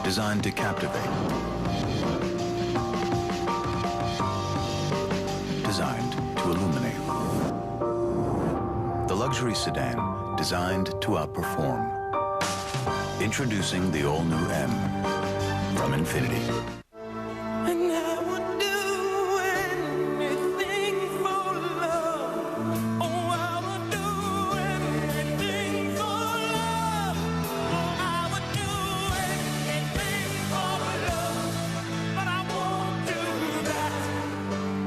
Designed to captivate. Designed to illuminate. The luxury sedan designed to outperform. Introducing the all-new M from Infiniti.
And I would do anything for love. Oh, I would do anything for love. Oh, I would do anything for love. But I won't do that.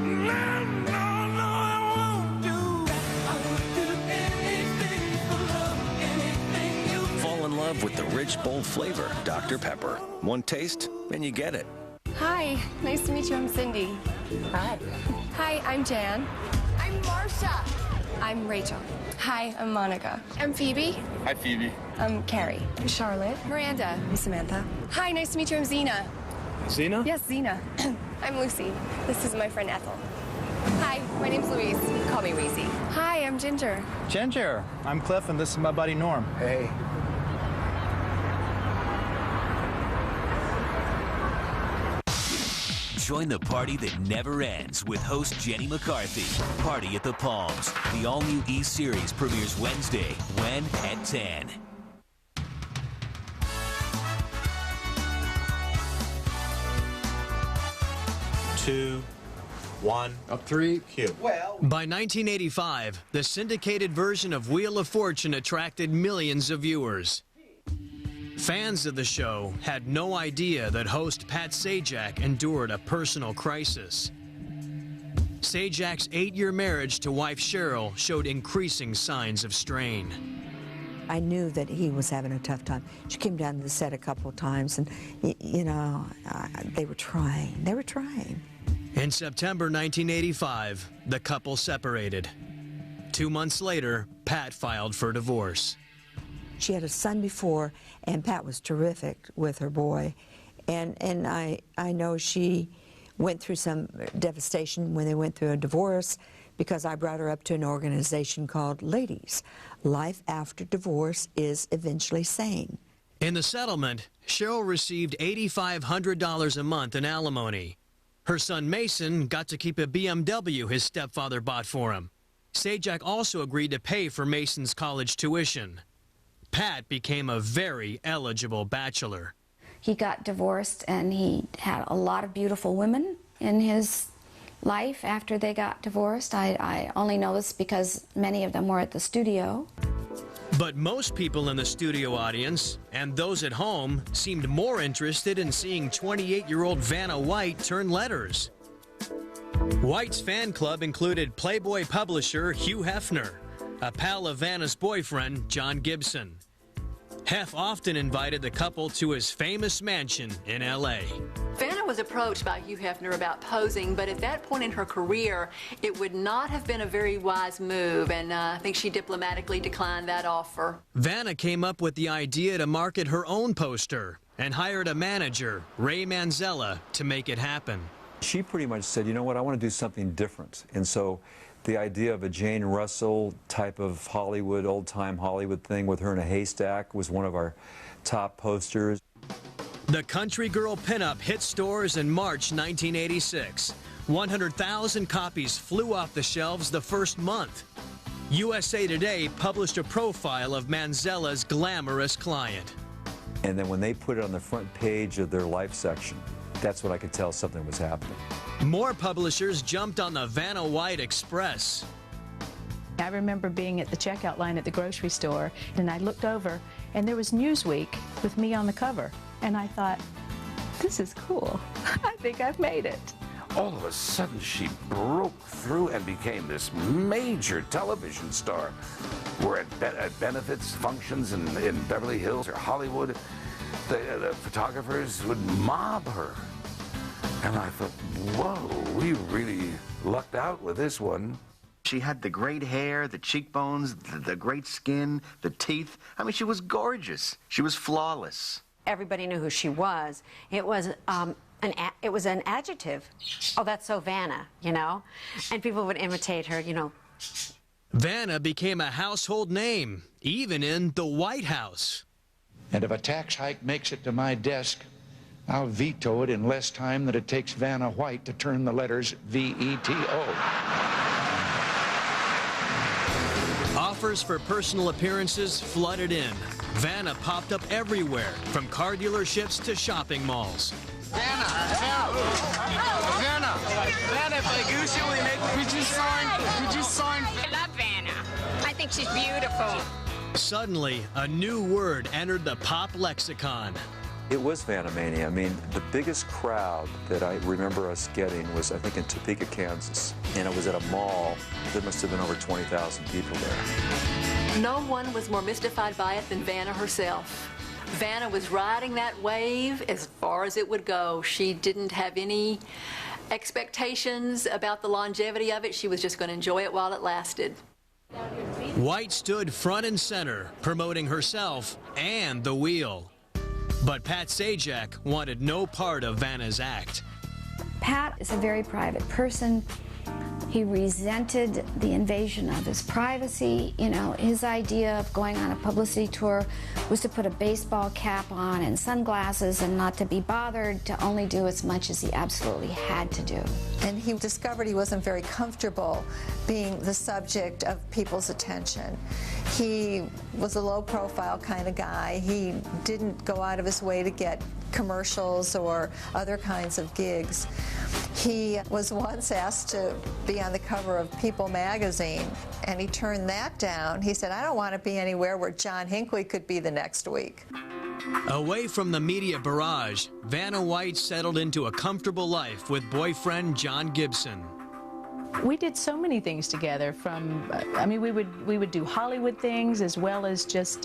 No, no, no, I won't do that. I would do anything for love. Anything you
Fall in love with the Wrigley
rich, bold flavor, Dr. Pepper. One taste, and you get it.
Hi, nice to meet you. I'm Cindy. Hi. Hi, I'm Jan. I'm Marsha. I'm Rachel. Hi, I'm Monica. I'm Phoebe.
Hi, Phoebe.
I'm Carrie. I'm Charlotte. Miranda. I'm Samantha. Hi, nice to meet you. I'm Zena.
Zena?
Yes, Zena. I'm Lucy. This is my friend Ethel. Hi, my name's Louise. Call me Weezy. Hi, I'm Ginger.
Ginger. I'm Cliff, and this is my buddy Norm.
Hey.
Join the party that never ends with host Jenny McCarthy. Party at the Palms. The all-new E-Series premieres Wednesday, when at 10.
Two, one, up three, cue. By 1985, the syndicated version of Wheel of Fortune attracted millions of viewers. Fans of the show had no idea that host Pat Sajak endured a personal crisis. Sajak's 8-year marriage to wife Cheryl showed increasing signs of strain.
I knew that he was having a tough time. She came down to the set a couple of times, and, you know, they were trying. They were trying.
In September 1985, the couple separated. 2 months later, Pat filed for divorce.
She had a son before, and Pat was terrific with her boy. And I know she went through some devastation when they went through a divorce, because I brought her up to an organization called Ladies. Life after divorce is eventually sane.
In the settlement, Cheryl received $8,500 a month in alimony. Her son Mason got to keep a BMW his stepfather bought for him. Sajak also agreed to pay for Mason's college tuition. Pat became a very eligible bachelor.
He got divorced, and he had a lot of beautiful women in his life after they got divorced. I only know this because many of them were at the studio.
But most people in the studio audience and those at home seemed more interested in seeing 28-year-old Vanna White turn letters. White's fan club included Playboy publisher Hugh Hefner, a pal of Vanna's boyfriend, John Gibson. Hef often invited the couple to his famous mansion in L.A.
Vanna was approached by Hugh Hefner about posing, but at that point in her career, it would not have been a very wise move, and I think she diplomatically declined that offer.
Vanna came up with the idea to market her own poster and hired a manager, Ray Manzella, to make it happen.
She pretty much said, you know what, I want to do something different. And so the idea of a Jane Russell type of Hollywood, old-time Hollywood thing with her in a haystack was one of our top posters.
The Country Girl pinup hit stores in March 1986. 100,000 copies flew off the shelves the first month. USA Today published a profile of Manzella's glamorous client.
And then when they put it on the front page of their life section, that's when I could tell something was happening.
More publishers jumped on the Vanna White Express.
I remember being at the checkout line at the grocery store, and I looked over, and there was Newsweek with me on the cover. And I thought, this is cool. I think I've made it.
All of a sudden, she broke through and became this major television star. We're at benefits, functions in Beverly Hills or Hollywood. The photographers would mob her. And I thought, whoa, we really lucked out with this one.
She had the great hair, the cheekbones, the great skin, the teeth. I mean, she was gorgeous. She was flawless.
Everybody knew who she was. It was an adjective. Oh, that's so Vanna, you know? And people would imitate her, you know.
Vanna became a household name, even in the White House.
And if a tax hike makes it to my desk, I'll veto it in less time than it takes Vanna White to turn the letters V-E-T-O.
Offers for personal appearances flooded in. Vanna popped up everywhere, from car dealerships to shopping malls.
Vanna, if I goose you, could you sign?
I love Vanna. I think she's beautiful.
Suddenly, a new word entered the pop lexicon.
It was Vanna-mania. I mean, the biggest crowd that I remember us getting was, I think, in Topeka, Kansas. And it was at a mall. There must have been over 20,000 people there.
No one was more mystified by it than Vanna herself. Vanna was riding that wave as far as it would go. She didn't have any expectations about the longevity of it. She was just going to enjoy it while it lasted.
White stood front and center, promoting herself and the wheel. But Pat Sajak wanted no part of Vanna's act.
Pat is a very private person. He resented the invasion of his privacy. You know, his idea of going on a publicity tour was to put a baseball cap on and sunglasses and not to be bothered, to only do as much as he absolutely had to do.
And he discovered he wasn't very comfortable being the subject of people's attention. He was a low-profile kind of guy. He didn't go out of his way to get commercials or other kinds of gigs. He was once asked to be on the cover of People magazine, and he turned that down. He said, I don't want to be anywhere where John Hinckley could be the next week.
Away from the media barrage, Vanna White settled into a comfortable life with boyfriend John Gibson.
We did so many things together. I mean, we would do Hollywood things as well as just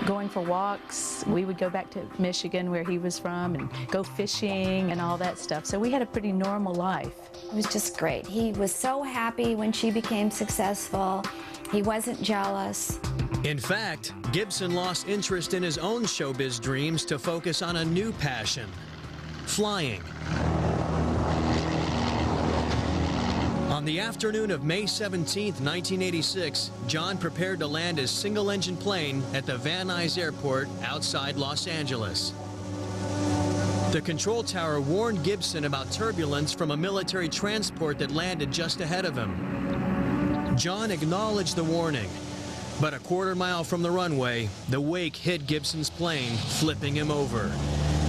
going for walks. We would go back to Michigan, where he was from, and go fishing and all that stuff. So we had a pretty normal life.
It was just great. He was so happy when she became successful. He wasn't jealous.
In fact, Gibson lost interest in his own showbiz dreams to focus on a new passion: flying. On the afternoon of May 17, 1986, John prepared to land his single-engine plane at the Van Nuys Airport outside Los Angeles. The control tower warned Gibson about turbulence from a military transport that landed just ahead of him. John acknowledged the warning, but a quarter-mile from the runway, the wake hit Gibson's plane, flipping him over.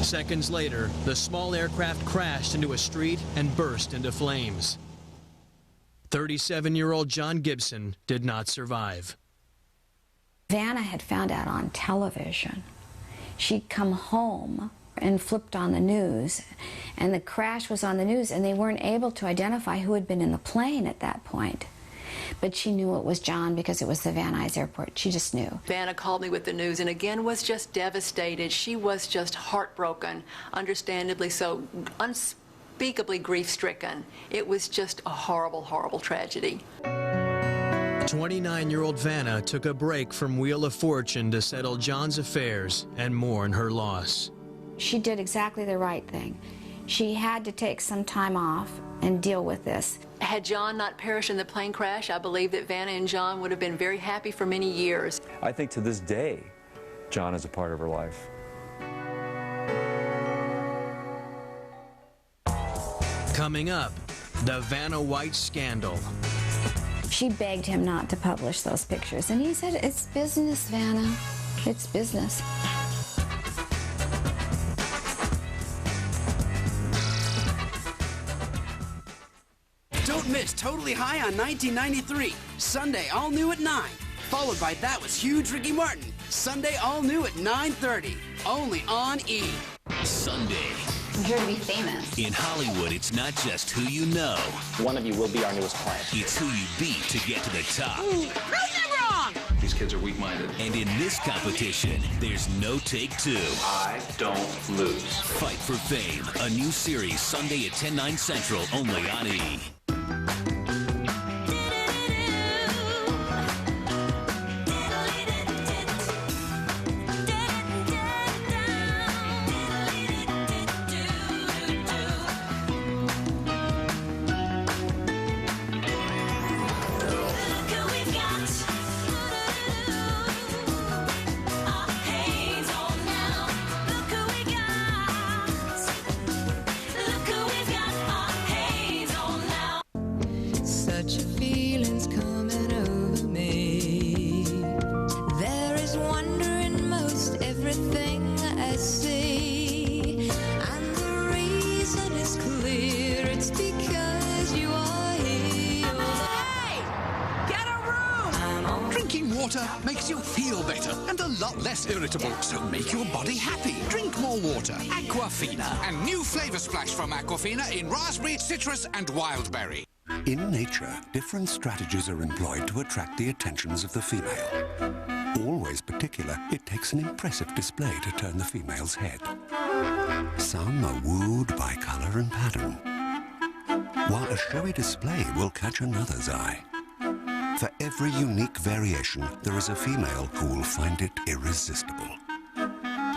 Seconds later, the small aircraft crashed into a street and burst into flames. 37-year-old John Gibson did not survive.
Vanna had found out on television. She'd come home and flipped on the news, and the crash was on the news, and they weren't able to identify who had been in the plane at that point. But she knew it was John because it was the Van Nuys Airport. She just knew.
Vanna called me with the news and again was just devastated. She was just heartbroken, understandably so, unspeakably grief-stricken. It was just a horrible, horrible tragedy.
29-year-old Vanna took a break from Wheel of Fortune to settle John's affairs and mourn her loss.
She did exactly the right thing. She had to take some time off and deal with this.
Had John not perished in the plane crash, I believe that Vanna and John would have been very happy for many years.
I think to this day, John is a part of her life.
Coming up, the Vanna White scandal.
She begged him not to publish those pictures, and he said, "It's business, Vanna. It's business."
Don't miss Totally High on 1993, Sunday all new at 9. Followed by That Was Huge Ricky Martin, Sunday all new at 9:30, only on E!
Sunday.
I'm here to be famous.
In Hollywood, it's not just who you know.
One of you will be our newest client.
It's who you beat to get to the top.
Prove them wrong!
These kids are weak-minded.
And in this competition, there's no take two.
I don't lose.
Fight for Fame, a new series Sunday at 10/9 Central, only on E!
Water makes you feel better and a lot less irritable, so make your body happy. Drink more water. Aquafina. And new flavor splash from Aquafina in raspberry, citrus, and wildberry.
In nature, different strategies are employed to attract the attentions of the female.
Always particular, it takes an impressive display to turn the female's head. Some are wooed by color and pattern, while a showy display will catch another's eye. For every unique variation, there is a female who will find it irresistible.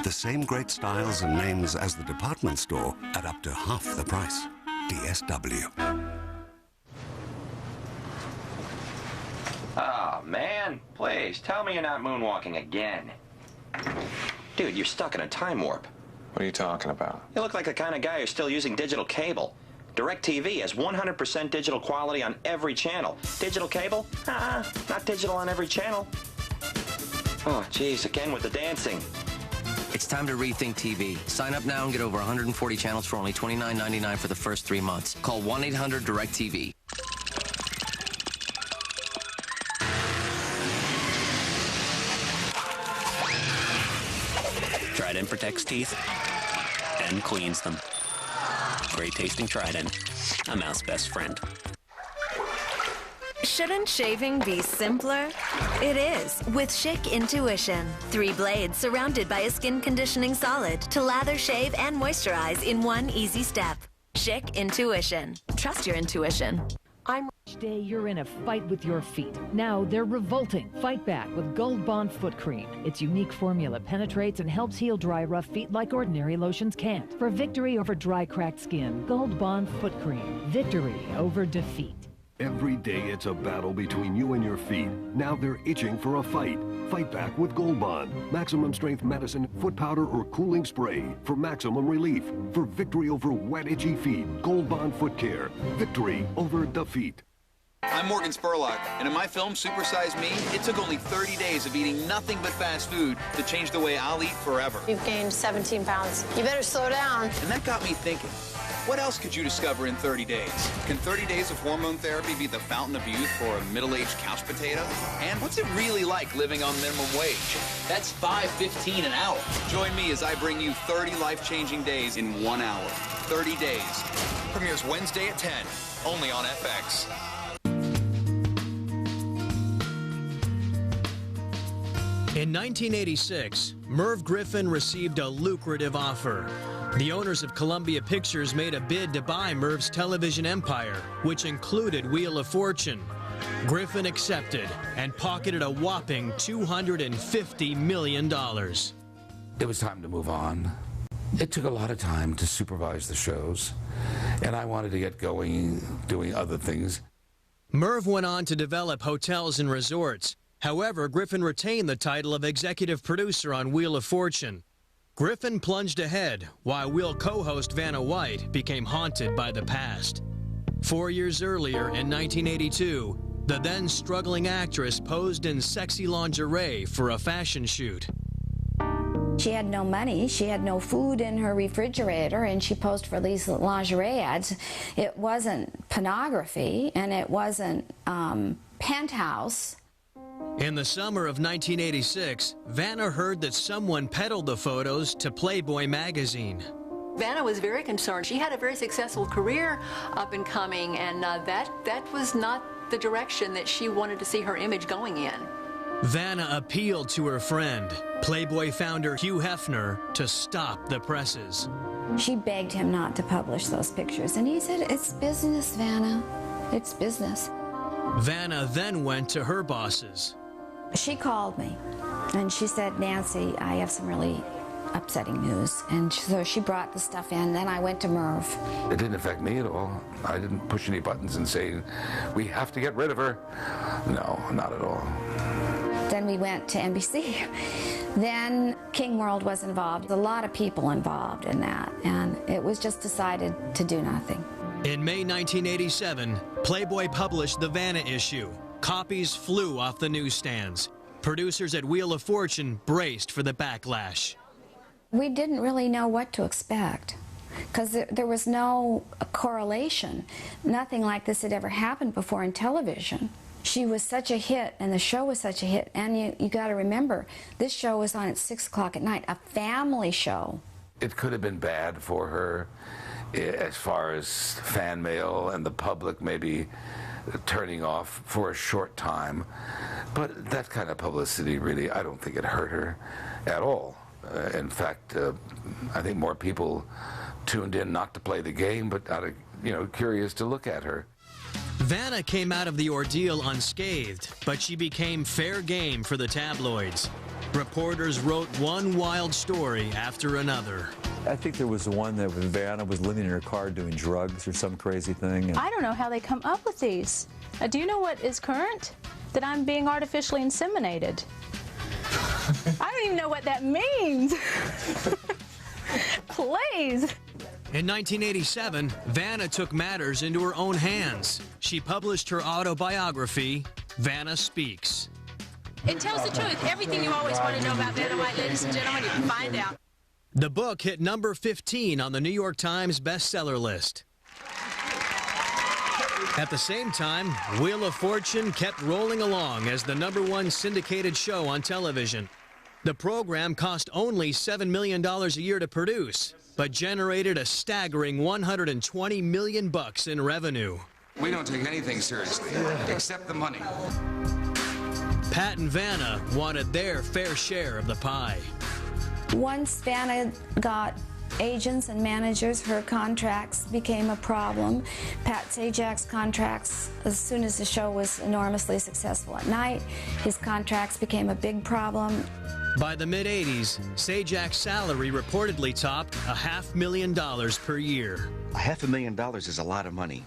The same great styles and names as the department store at up to half the price. DSW.
Oh, man, please, tell me you're not moonwalking again. Dude, you're stuck in a time warp.
What are you talking about?
You look like the kind of guy who's still using digital cable. DirecTV has 100% digital quality on every channel. Digital cable? Not digital on every channel. Oh, geez, again with the dancing.
It's time to rethink TV. Sign up now and get over 140 channels for only $29.99 for the first 3 months. Call 1-800-DIRECTV.
Trident protects teeth and cleans them. Great tasting Trident, a mouth's best friend.
Shouldn't shaving be simpler? It is with Schick Intuition. 3 blades surrounded by a skin conditioning solid to lather, shave, and moisturize in one easy step. Schick Intuition. Trust your intuition.
Each day you're in a fight with your feet. Now they're revolting. Fight back with Gold Bond Foot Cream. Its unique formula penetrates and helps heal dry, rough feet like ordinary lotions can't. For victory over dry, cracked skin, Gold Bond Foot Cream. Victory over defeat.
Every day it's a battle between you and your feet. Now they're itching for a fight. Fight back with Gold Bond. Maximum strength medicine, foot powder, or cooling spray for maximum relief. For victory over wet, itchy feet. Gold Bond Foot Care. Victory over defeat.
I'm Morgan Spurlock, and in my film, Super Size Me, it took only 30 days of eating nothing but fast food to change the way I'll eat forever.
You've gained 17 pounds. You better slow down.
And that got me thinking, what else could you discover in 30 days? Can 30 days of hormone therapy be the fountain of youth for a middle-aged couch potato? And what's it really like living on minimum wage? That's $5.15 an hour. Join me as I bring you 30 life-changing days in 1 hour. 30 days. Premieres Wednesday at 10, only on FX.
In 1986, Merv Griffin received a lucrative offer. The owners of Columbia Pictures made a bid to buy Merv's television empire, which included Wheel of Fortune. Griffin accepted and pocketed a whopping $250 million.
It was time to move on. It took a lot of time to supervise the shows, and I wanted to get going doing other things.
Merv went on to develop hotels and resorts. However, Griffin retained the title of executive producer on Wheel of Fortune. Griffin plunged ahead, while Wheel co-host Vanna White became haunted by the past. 4 years earlier, in 1982, the then struggling actress posed in sexy lingerie for a fashion shoot.
She had no money, she had no food in her refrigerator, and she posed for these lingerie ads. It wasn't pornography, and it wasn't Penthouse.
In the summer of 1986, Vanna heard that someone peddled the photos to Playboy magazine.
Vanna was very concerned. She had a very successful career up and coming, and that was not the direction that she wanted to see her image going in.
Vanna appealed to her friend, Playboy founder Hugh Hefner, to stop the presses.
She begged him not to publish those pictures, and he said, "It's business, Vanna. It's business."
Vanna then went to her bosses.
She called me, and she said, "Nancy, I have some really upsetting news." And so she brought the stuff in. Then I went to Merv.
It didn't affect me at all. I didn't push any buttons and say, "We have to get rid of her." No, not at all.
Then we went to NBC. Then King World was involved. A lot of people involved in that, and it was just decided to do nothing.
In May 1987, Playboy published the Vanna issue. Copies flew off the newsstands. Producers at Wheel of Fortune braced for the backlash.
We didn't really know what to expect because there was no correlation. Nothing like this had ever happened before in television. She was such a hit, and the show was such a hit. And you got to remember, this show was on at 6 o'clock at night, a family show.
It could have been bad for her as far as fan mail and the public maybe turning off for a short time. But that kind of publicity, really, I don't think it hurt her at all. In fact, I think more people tuned in not to play the game, but out of, curious to look at her.
Vanna came out of the ordeal unscathed, but she became fair game for the tabloids. Reporters wrote one wild story after another.
I think there was one that when Vanna was living in her car doing drugs or some crazy thing.
I don't know how they come up with these. Do you know what is current? That I'm being artificially inseminated. I don't even know what that means. Please.
In 1987, Vanna took matters into her own hands. She published her autobiography, Vanna Speaks.
It tells the truth. Everything you always want to know about Vanna White, ladies and gentlemen, you can find out.
The book hit number 15 on the New York Times bestseller list. At the same time, Wheel of Fortune kept rolling along as the #1 syndicated show on television. The program cost only $7 million a year to produce, but generated a staggering $120 million in revenue.
We don't take anything seriously, except the money.
Pat and Vanna wanted their fair share of the pie.
Once Vanna got agents and managers, her contracts became a problem. Pat Sajak's contracts, as soon as the show was enormously successful at night, his contracts became a big problem.
By the mid-'80s, Sajak's salary reportedly topped $500,000 per year.
$500,000 is a lot of money.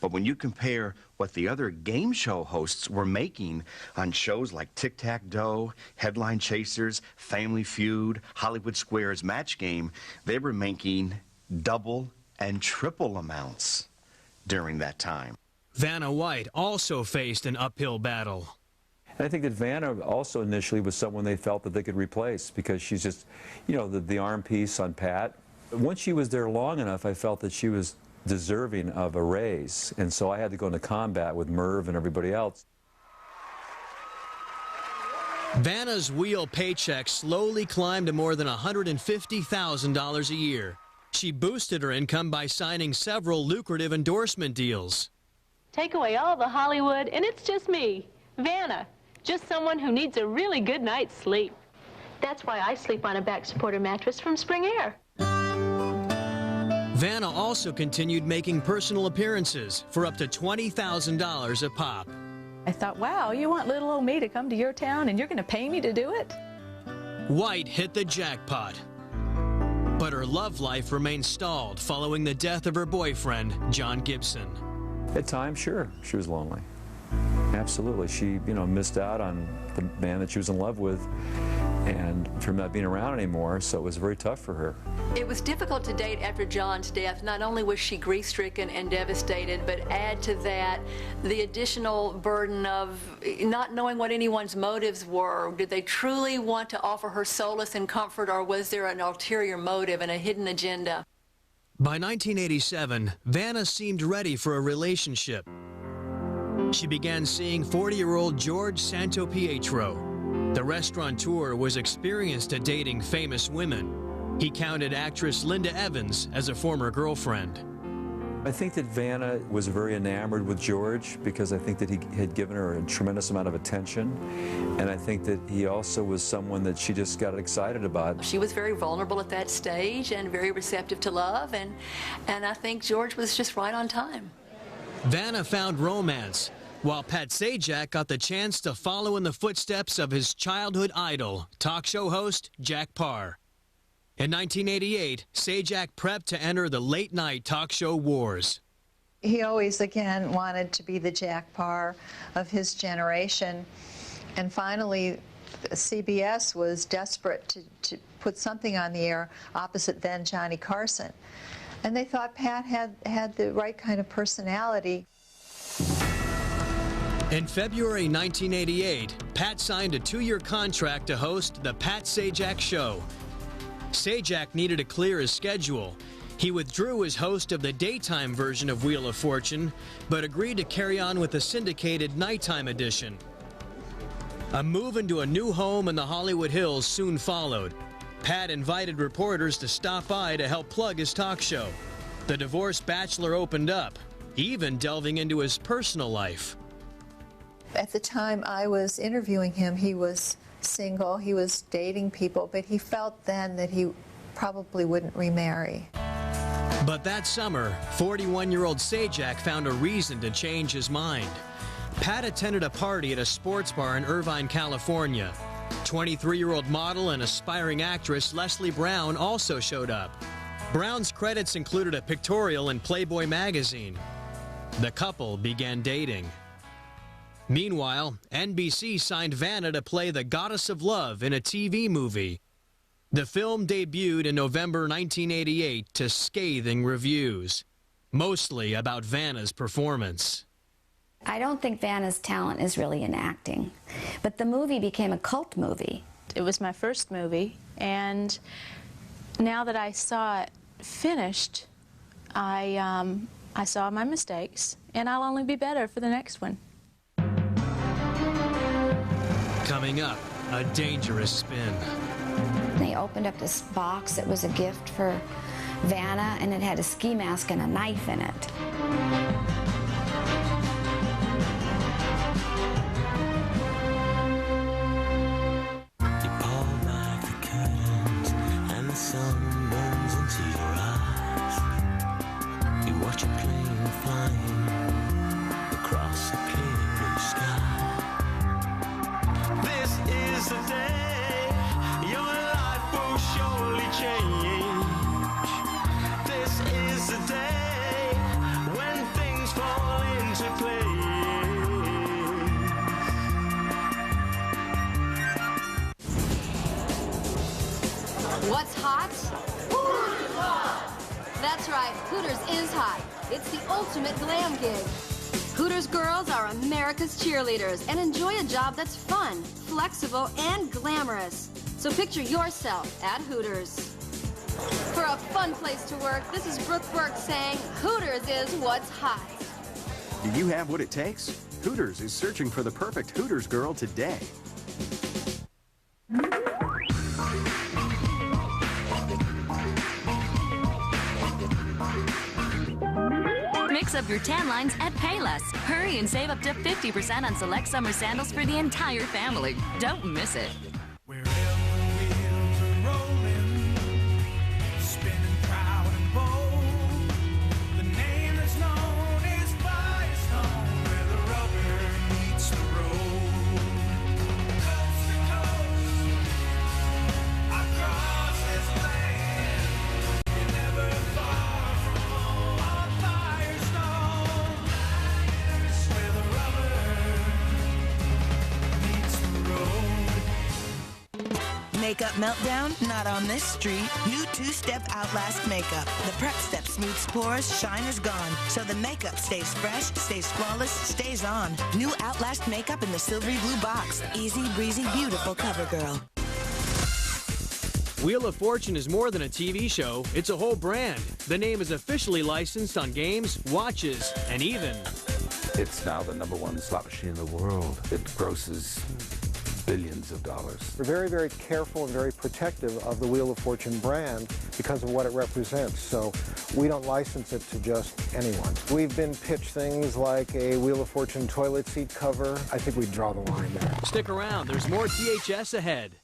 But when you compare what the other game show hosts were making on shows like Tic-Tac-Dough, Headline Chasers, Family Feud, Hollywood Squares Match Game, they were making double and triple amounts during that time.
Vanna White also faced an uphill battle.
And I think that Vanna also initially was someone they felt that they could replace because she's just, the arm piece on Pat. Once she was there long enough, I felt that she was deserving of a raise, and so I had to go into combat with Merv and everybody else.
Vanna's Wheel paycheck slowly climbed to more than $150,000 a year. She boosted her income by signing several lucrative endorsement deals.
Take away all the Hollywood, and it's just me, Vanna, just someone who needs a really good night's sleep. That's why I sleep on a back supporter mattress from Spring Air.
Vanna also continued making personal appearances for up to $20,000 a pop.
I thought, wow, you want little old me to come to your town and you're going to pay me to do it?
White hit the jackpot. But her love life remained stalled following the death of her boyfriend, John Gibson.
At times, sure, she was lonely. Absolutely. She, missed out on the man that she was in love with and from not being around anymore, so it was very tough for her.
It was difficult to date after John's death. Not only was she grief-stricken and devastated, but add to that the additional burden of not knowing what anyone's motives were. Did they truly want to offer her solace and comfort, or was there an ulterior motive and a hidden agenda?
By 1987, Vanna seemed ready for a relationship. She began seeing 40-year-old George Santopietro. The restaurateur was experienced at dating famous women. He counted actress Linda Evans as a former girlfriend.
I think that Vanna was very enamored with George because I think that he had given her a tremendous amount of attention. And I think that he also was someone that she just got excited about.
She was very vulnerable at that stage and very receptive to love. And I think George was just right on time.
Vanna found romance, while Pat Sajak got the chance to follow in the footsteps of his childhood idol, talk show host Jack Paar. In 1988, Sajak prepped to enter the late-night talk show wars.
He always, again, wanted to be the Jack Paar of his generation. And finally, CBS was desperate to put something on the air opposite then Johnny Carson. And they thought Pat had the right kind of personality.
In February 1988, Pat signed a 2-year contract to host The Pat Sajak Show. Sajak needed to clear his schedule. He withdrew as host of the daytime version of Wheel of Fortune, but agreed to carry on with the syndicated nighttime edition. A move into a new home in the Hollywood Hills soon followed. Pat invited reporters to stop by to help plug his talk show. The divorced bachelor opened up. even delving into his personal life.
At the time I was interviewing him, he was single, he was dating people, but he felt then that he probably wouldn't remarry.
But that summer, 41-year-old Sajak found a reason to change his mind. Pat attended a party at a sports bar in Irvine, California. 23-year-old model and aspiring actress Leslie Brown also showed up. Brown's credits included a pictorial in Playboy magazine. The couple began dating. Meanwhile, NBC signed Vanna to play the Goddess of Love in a TV movie. The film debuted in November 1988 to scathing reviews, mostly about Vanna's performance.
I don't think Vanna's talent is really in acting, but the movie became a cult movie.
It was my first movie, and now that I saw it finished, I saw my mistakes, and I'll only be better for the next one.
Coming up, a dangerous spin.
They opened up this box that was a gift for Vanna, and it had a ski mask and a knife in it.
You pull back the curtains, and the sun burns into your eyes. You watch a plane flying across a clear blue sky. This is the day your life will surely change. This is the day when things fall into place.
What's hot? Hooters hot! That's right, Hooters is hot. It's the ultimate glam gig. Hooters girls are America's cheerleaders and enjoy a job that's fun, flexible, and glamorous. So picture yourself at Hooters. For a fun place to work, this is Brooke Burke saying, Hooters is what's hot.
Do you have what it takes? Hooters is searching for the perfect Hooters girl today.
Mix up your tan lines at Payless. Hurry and save up to 50% on select summer sandals for the entire family. Don't miss it.
Makeup meltdown? Not on this street. New two-step Outlast makeup. The prep step smooths pores, shine is gone. So the makeup stays fresh, stays flawless, stays on. New Outlast makeup in the silvery blue box. Easy, breezy, beautiful CoverGirl.
Wheel of Fortune is more than a TV show, it's a whole brand. The name is officially licensed on games, watches, and even...
It's now the #1 slot machine in the world. It grosses billions of dollars.
We're very, very careful and very protective of the Wheel of Fortune brand because of what it represents. So we don't license it to just anyone. We've been pitched things like a Wheel of Fortune toilet seat cover. I think we draw the line there.
Stick around, there's more THS ahead.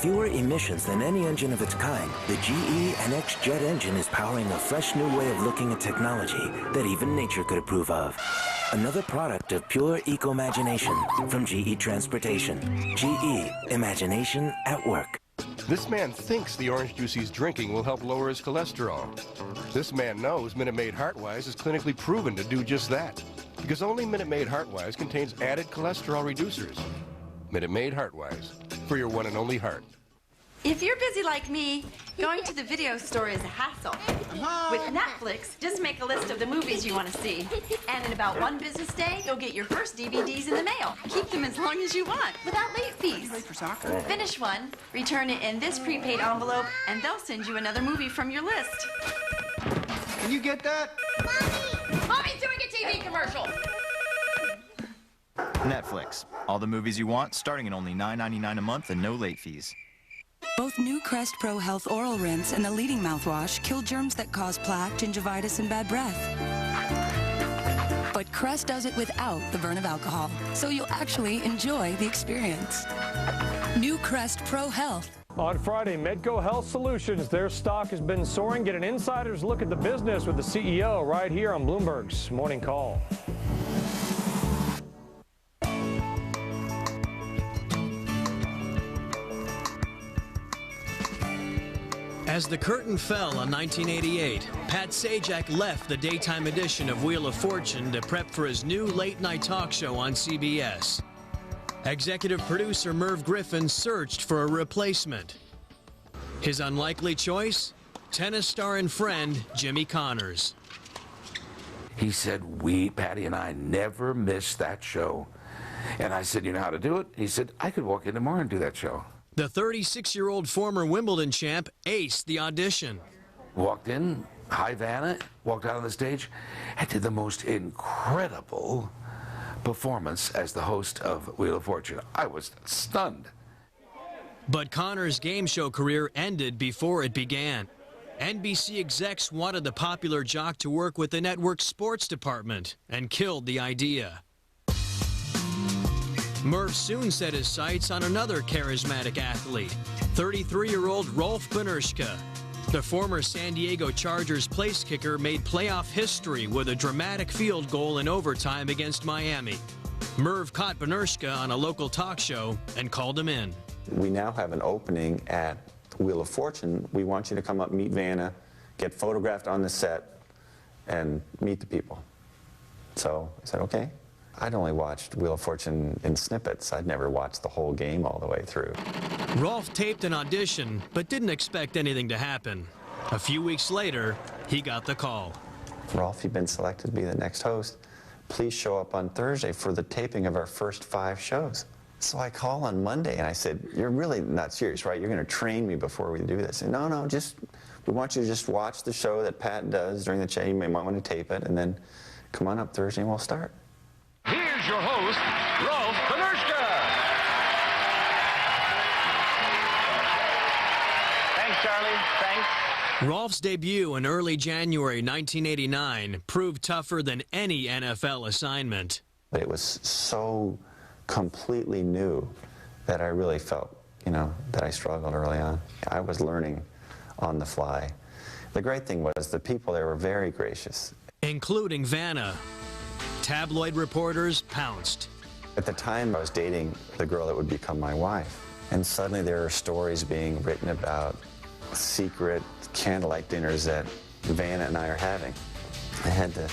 Fewer emissions than any engine of its kind, the GE NX Jet engine is powering a fresh new way of looking at technology that even nature could approve of. Another product of pure eco-imagination from GE Transportation. GE, imagination at work.
This man thinks the orange juice he's drinking will help lower his cholesterol. This man knows Minute Maid Heartwise is clinically proven to do just that, because only Minute Maid Heartwise contains added cholesterol reducers. Minute Maid Heartwise, for your one and only heart.
If you're busy like me, going to the video store is a hassle. With Netflix, just make a list of the movies you want to see. And in about one business day, you'll get your first DVDs in the mail. Keep them as long as you want, without late fees.
Ready for soccer?
Finish one, return it in this prepaid envelope, and they'll send you another movie from your list.
Can you get that?
Mommy's doing a TV commercial.
Netflix. All the movies you want, starting at only $9.99 a month and no late fees.
Both new Crest Pro Health Oral Rinse and the leading mouthwash kill germs that cause plaque, gingivitis, and bad breath. But Crest does it without the burn of alcohol, so you'll actually enjoy the experience. New Crest Pro Health.
On Friday, Medco Health Solutions, their stock has been soaring. Get an insider's look at the business with the CEO right here on Bloomberg's Morning Call.
As the curtain fell on 1988, Pat Sajak left the daytime edition of Wheel of Fortune to prep for his new late-night talk show on CBS. Executive producer Merv Griffin searched for a replacement. His unlikely choice? Tennis star and friend Jimmy Connors.
He said, Patty and I never missed that show. And I said, you know how to do it? He said, I could walk in tomorrow and do that show.
The 36-year-old former Wimbledon champ aced the audition.
Walked in, hi Vanna, walked out on the stage, and did the most incredible performance as the host of Wheel of Fortune. I was stunned.
But Connors' game show career ended before it began. NBC execs wanted the popular jock to work with the network's sports department and killed the idea. Merv soon set his sights on another charismatic athlete, 33-year-old Rolf Benirschke. The former San Diego Chargers place kicker made playoff history with a dramatic field goal in overtime against Miami. Merv caught Benirschke on a local talk show and called him in.
We now have an opening at Wheel of Fortune. We want you to come up, meet Vanna, get photographed on the set, and meet the people. So I said, okay. I'd only watched Wheel of Fortune in snippets. I'd never watched the whole game all the way through.
Rolf taped an audition, but didn't expect anything to happen. A few weeks later, he got the call.
Rolf, you've been selected to be the next host. Please show up on Thursday for the taping of our first 5 shows. So I call on Monday, and I said, you're really not serious, right? You're going to train me before we do this. And no, we want you to just watch the show that Pat does during the show. You might want to tape it, and then come on up Thursday and we'll start.
Here's your host, Rolf Benirschke.
Thanks, Charlie. Thanks.
Rolf's debut in early January 1989 proved tougher than any NFL assignment.
But it was so completely new that I really felt, that I struggled early on. I was learning on the fly. The great thing was the people there were very gracious.
Including Vanna. Tabloid reporters pounced.
At the time, I was dating the girl that would become my wife. And suddenly there are stories being written about secret candlelight dinners that Vanna and I are having. I had to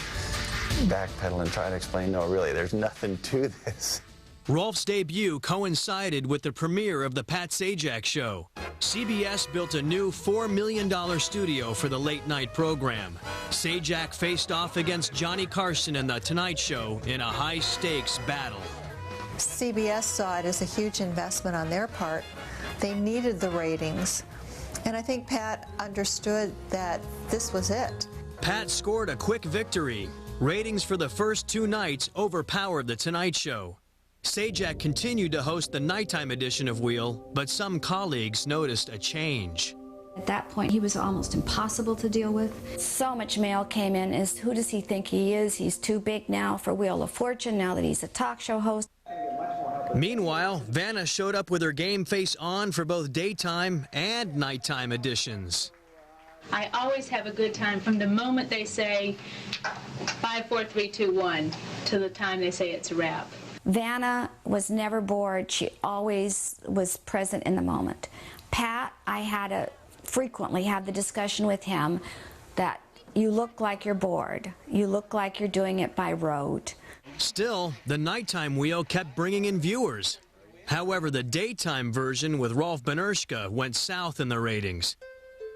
backpedal and try to explain, no, really, there's nothing to this.
Rolf's debut coincided with the premiere of The Pat Sajak Show. CBS built a new $4 million studio for the late-night program. Sajak faced off against Johnny Carson and The Tonight Show in a high-stakes battle.
CBS saw it as a huge investment on their part. They needed the ratings. And I think Pat understood that this was it.
Pat scored a quick victory. Ratings for the first 2 nights overpowered The Tonight Show. Sajak continued to host the nighttime edition of Wheel, but some colleagues noticed a change.
At that point, he was almost impossible to deal with. So much mail came in as, who does he think he is? He's too big now for Wheel of Fortune, now that he's a talk show host.
Meanwhile, Vanna showed up with her game face on for both daytime and nighttime editions.
I always have a good time from the moment they say 5, 4, 3, 2, 1 to the time they say it's a wrap.
Vanna was never bored. She always was present in the moment. Pat, I had to frequently have the discussion with him that you look like you're bored. You look like you're doing it by rote.
Still, the nighttime Wheel kept bringing in viewers. However, the daytime version with Rolf Benirschke went south in the ratings.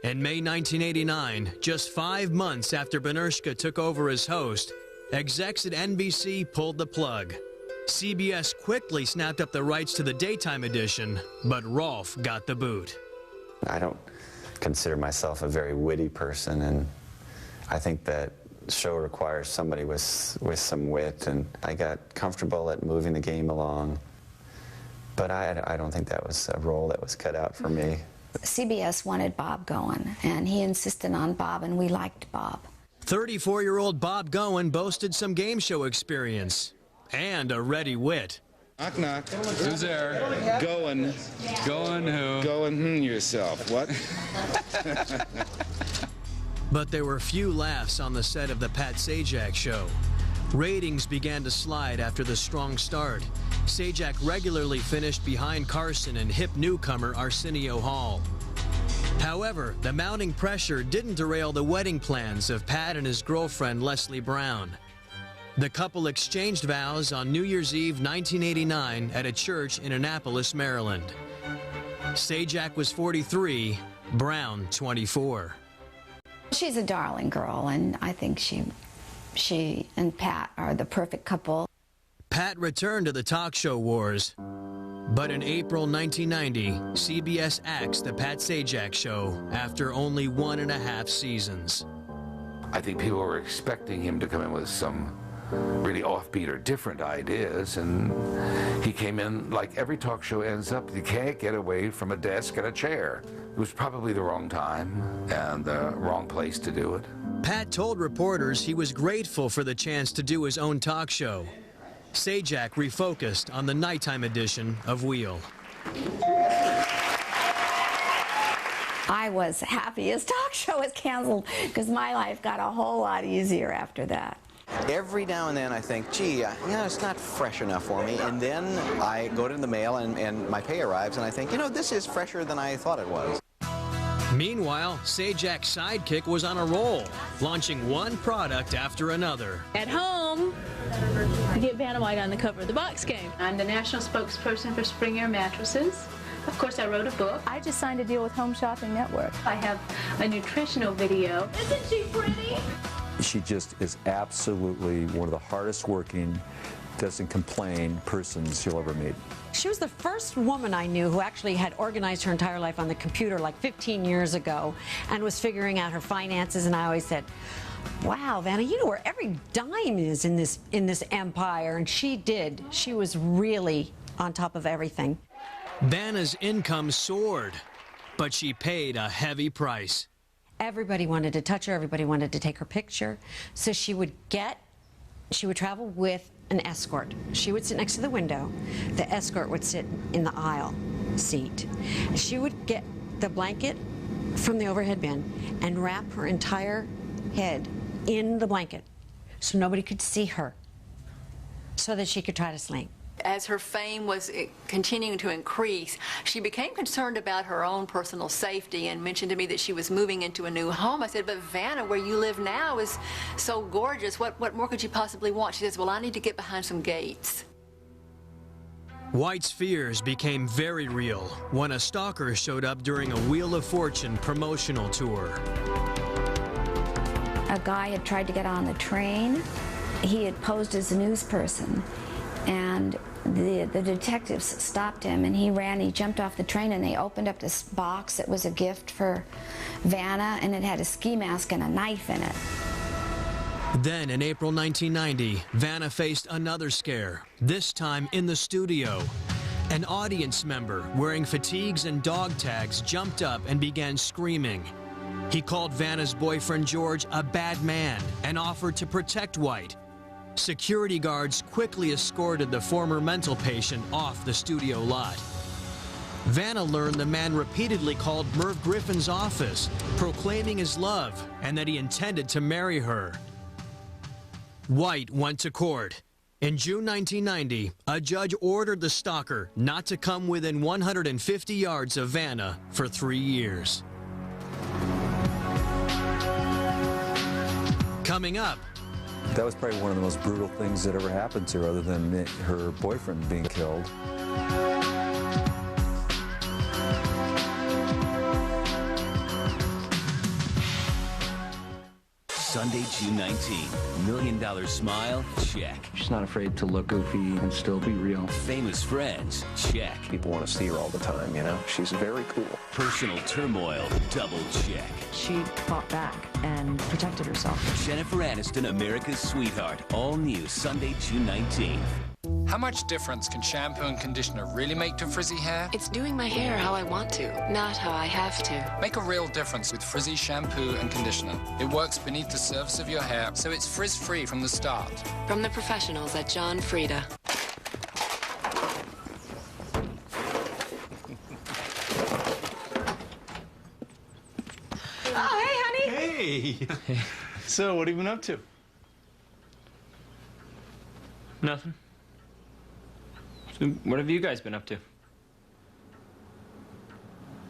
In May 1989, just 5 months after Benirschke took over as host, execs at NBC pulled the plug. CBS quickly snapped up the rights to the daytime edition, but Rolf got the boot.
I don't consider myself a very witty person, and I think that show requires somebody with some wit, and I got comfortable at moving the game along. But I don't think that was a role that was cut out for me.
CBS wanted Bob Goen, and he insisted on Bob, and we liked Bob.
34-year-old Bob Goen boasted some game show experience and a ready wit.
Knock, knock. Who's there? Goen. Goen who? Goen yourself. What?
But there were few laughs on the set of the Pat Sajak Show. Ratings began to slide after the strong start. Sajak regularly finished behind Carson and hip newcomer Arsenio Hall. However, the mounting pressure didn't derail the wedding plans of Pat and his girlfriend Leslie Brown. The couple exchanged vows on New Year's Eve 1989 at a church in Annapolis, Maryland. Sajak was 43, Brown 24.
She's a darling girl, and I think she and Pat are the perfect couple.
Pat returned to the talk show wars, but in April 1990, CBS axed the Pat Sajak Show after only 1.5 seasons.
I think people were expecting him to come in with some really offbeat or different ideas, and he came in like every talk show ends up. You can't get away from a desk and a chair. It was probably the wrong time and the wrong place to do it.
Pat told reporters he was grateful for the chance to do his own talk show. Sajak refocused on the nighttime edition of Wheel.
I was happy his talk show was canceled because my life got a whole lot easier after that.
Every now and then I think, gee, it's not fresh enough for me. And then I go to the mail and my pay arrives and I think, this is fresher than I thought it was.
Meanwhile, Sajak's sidekick was on a roll, launching one product after another.
At home, you get Vanna White on the cover of the Box Game. I'm the national spokesperson for Spring Air Mattresses. Of course, I wrote a book.
I just signed a deal with Home Shopping Network.
I have a nutritional video. Isn't she pretty?
She just is absolutely one of the hardest working, doesn't complain persons you'll ever meet.
She was the first woman I knew who actually had organized her entire life on the computer like 15 years ago and was figuring out her finances, and I always said, wow, Vanna, you know where every dime is in this empire, and she did. She was really on top of everything.
Vanna's income soared, but she paid a heavy price.
Everybody wanted to touch her, everybody wanted to take her picture, so she would travel with an escort. She would sit next to the window. The escort would sit in the aisle seat. She would get the blanket from the overhead bin and wrap her entire head in the blanket so nobody could see her, so that she could try to sleep.
As her fame was continuing to increase, she became concerned about her own personal safety and mentioned to me that she was moving into a new home. I said, but Vanna, where you live now is so gorgeous. What more could you possibly want? She says, well, I need to get behind some gates.
White's fears became very real when a stalker showed up during a Wheel of Fortune promotional tour.
A guy had tried to get on the train. He had posed as a news person, and the detectives stopped him, and he ran. He jumped off the train, and they opened up this box that was a gift for Vanna, and it had a ski mask and a knife in it.
Then, in April 1990, Vanna faced another scare, this time in the studio. An audience member wearing fatigues and dog tags jumped up and began screaming. He called Vanna's boyfriend George a bad man and offered to protect White. Security guards quickly escorted the former mental patient off the studio lot. Vanna learned the man repeatedly called Merv Griffin's office, proclaiming his love and that he intended to marry her. White went to court. In June 1990, a judge ordered the stalker not to come within 150 yards of Vanna for 3 years. Coming up,
That was probably one of the most brutal things that ever happened to her, other than her boyfriend being killed.
Sunday, June 19th. $1 Million Smile? Check.
She's not afraid to look goofy and still be real.
Famous Friends? Check.
People want to see her all the time, you know? She's very cool.
Personal Turmoil? Double check.
She fought back and protected herself.
Jennifer Aniston, America's Sweetheart. All new Sunday, June 19th.
How much difference can shampoo and conditioner really make to frizzy hair?
It's doing my hair how I want to, not how I have to.
Make a real difference with Frizzy shampoo and conditioner. It works beneath the surface of your hair, so it's frizz-free from the start.
From the professionals at John Frieda.
Oh, hey, honey.
Hey. So, what have you been up to?
Nothing. So what have you guys been up to?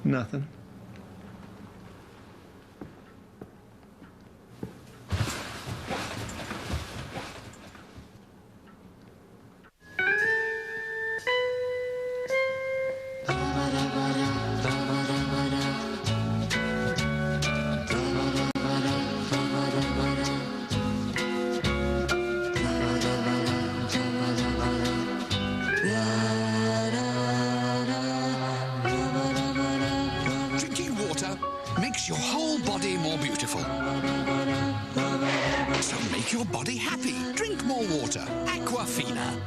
Nothing.
Drinking water makes your whole body more beautiful. So make your body happy. Drink more water. Aquafina.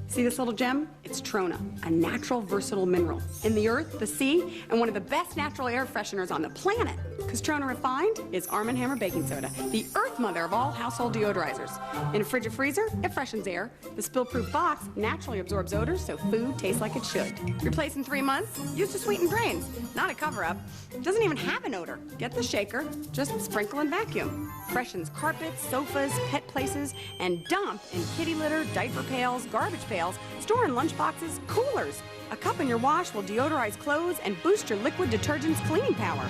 See this little gem? It's Trona, a natural versatile mineral. In the earth, the sea, and one of the best natural air fresheners on the planet. Because Trona Refined is Arm & Hammer baking soda, the earth mother of all household deodorizers. In a fridge or freezer, it freshens air. The spill-proof box naturally absorbs odors so food tastes like it should. Replace in 3 months, used to sweeten drains, not a cover-up. It doesn't even have an odor. Get the shaker, just sprinkle and vacuum. Freshens carpets, sofas, pet places, and dump in kitty litter, diaper pails, garbage pails, store in lunch boxes, coolers. A cup in your wash will deodorize clothes and boost your liquid detergent's cleaning power.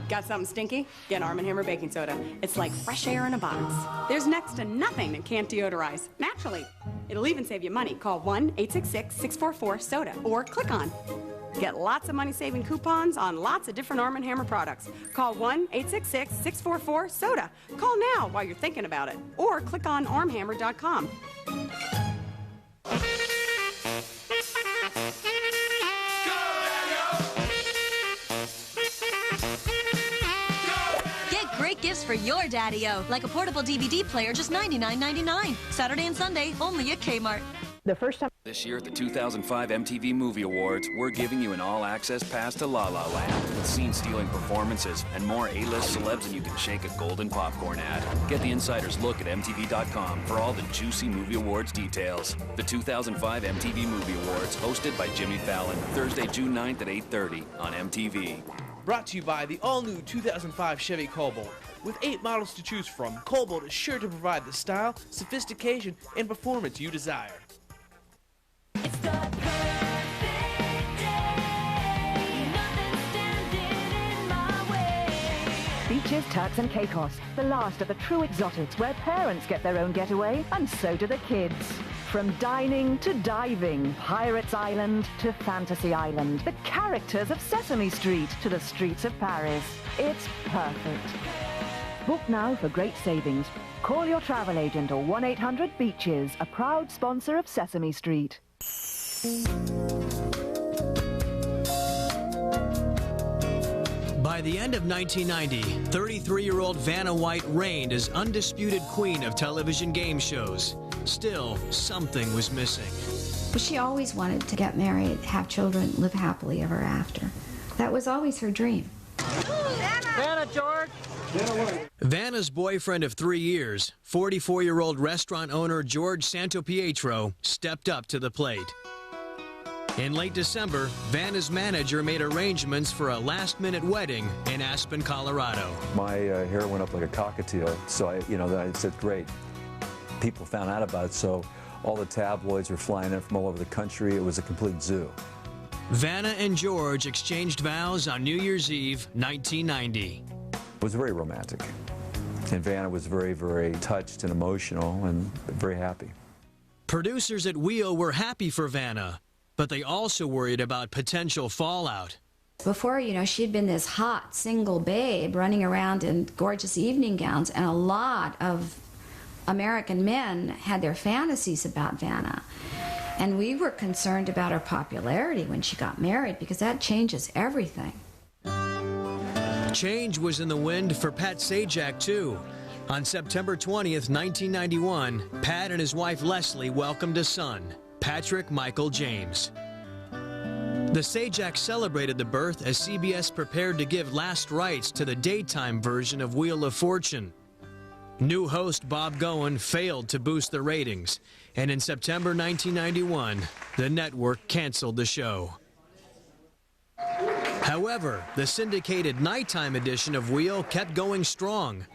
Got something stinky? Get Arm & Hammer baking soda. It's like fresh air in a box. There's next to nothing that can't deodorize, naturally. It'll even save you money. Call 1-866-644-SODA or click on. Get lots of money-saving coupons on lots of different Arm & Hammer products. Call 1-866-644-SODA. Call now while you're thinking about it, or click on armhammer.com.
Get great gifts for your daddy-o, like a portable DVD player, just $99.99. Saturday and Sunday, only at Kmart.
The first time
This year at the 2005 MTV Movie Awards, we're giving you an all-access pass to La La Land with scene-stealing performances and more A-list celebs than you can shake a golden popcorn at. Get the insider's look at MTV.com for all the juicy movie awards details. The 2005 MTV Movie Awards, hosted by Jimmy Fallon, Thursday, June 9th at 8:30 on MTV.
Brought to you by the all-new 2005 Chevy Cobalt. With 8 models to choose from, Cobalt is sure to provide the style, sophistication, and performance you desire.
Beaches, Turks and Caicos, the last of the true exotics where parents get their own getaway and so do the kids. From dining to diving, Pirates Island to Fantasy Island, the characters of Sesame Street to the streets of Paris. It's perfect. Book now for great savings. Call your travel agent or 1-800-BEACHES, a proud sponsor of Sesame Street.
By the end of 1990, 33-year-old Vanna White reigned as undisputed queen of television game shows. Still, something was missing.
But she always wanted to get married, have children, live happily ever after. That was always her dream.
Vanna, George!
Vanna's boyfriend of 3 years, 44-year-old restaurant owner George Santopietro, stepped up to the plate. In late December, Vanna's manager made arrangements for a last-minute wedding in Aspen, Colorado.
My hair went up like a cockatiel, so I said, great. People found out about it, so all the tabloids were flying in from all over the country. It was a complete zoo.
Vanna and George exchanged vows on New Year's Eve, 1990.
It was very romantic, and Vanna was very, very touched and emotional and very happy.
Producers at WEO were happy for Vanna, but they also worried about potential fallout.
Before, you know, she'd been this hot single babe running around in gorgeous evening gowns, and a lot of American men had their fantasies about Vanna. And we were concerned about her popularity when she got married, because that changes everything.
Change was in the wind for Pat Sajak, too. On September 20th, 1991, Pat and his wife Leslie welcomed a son, Patrick Michael James. The Sajaks celebrated the birth as CBS prepared to give last rites to the daytime version of Wheel of Fortune. New host Bob Goen failed to boost the ratings, and in September 1991, the network canceled the show. However, the syndicated nighttime edition of Wheel kept going strong.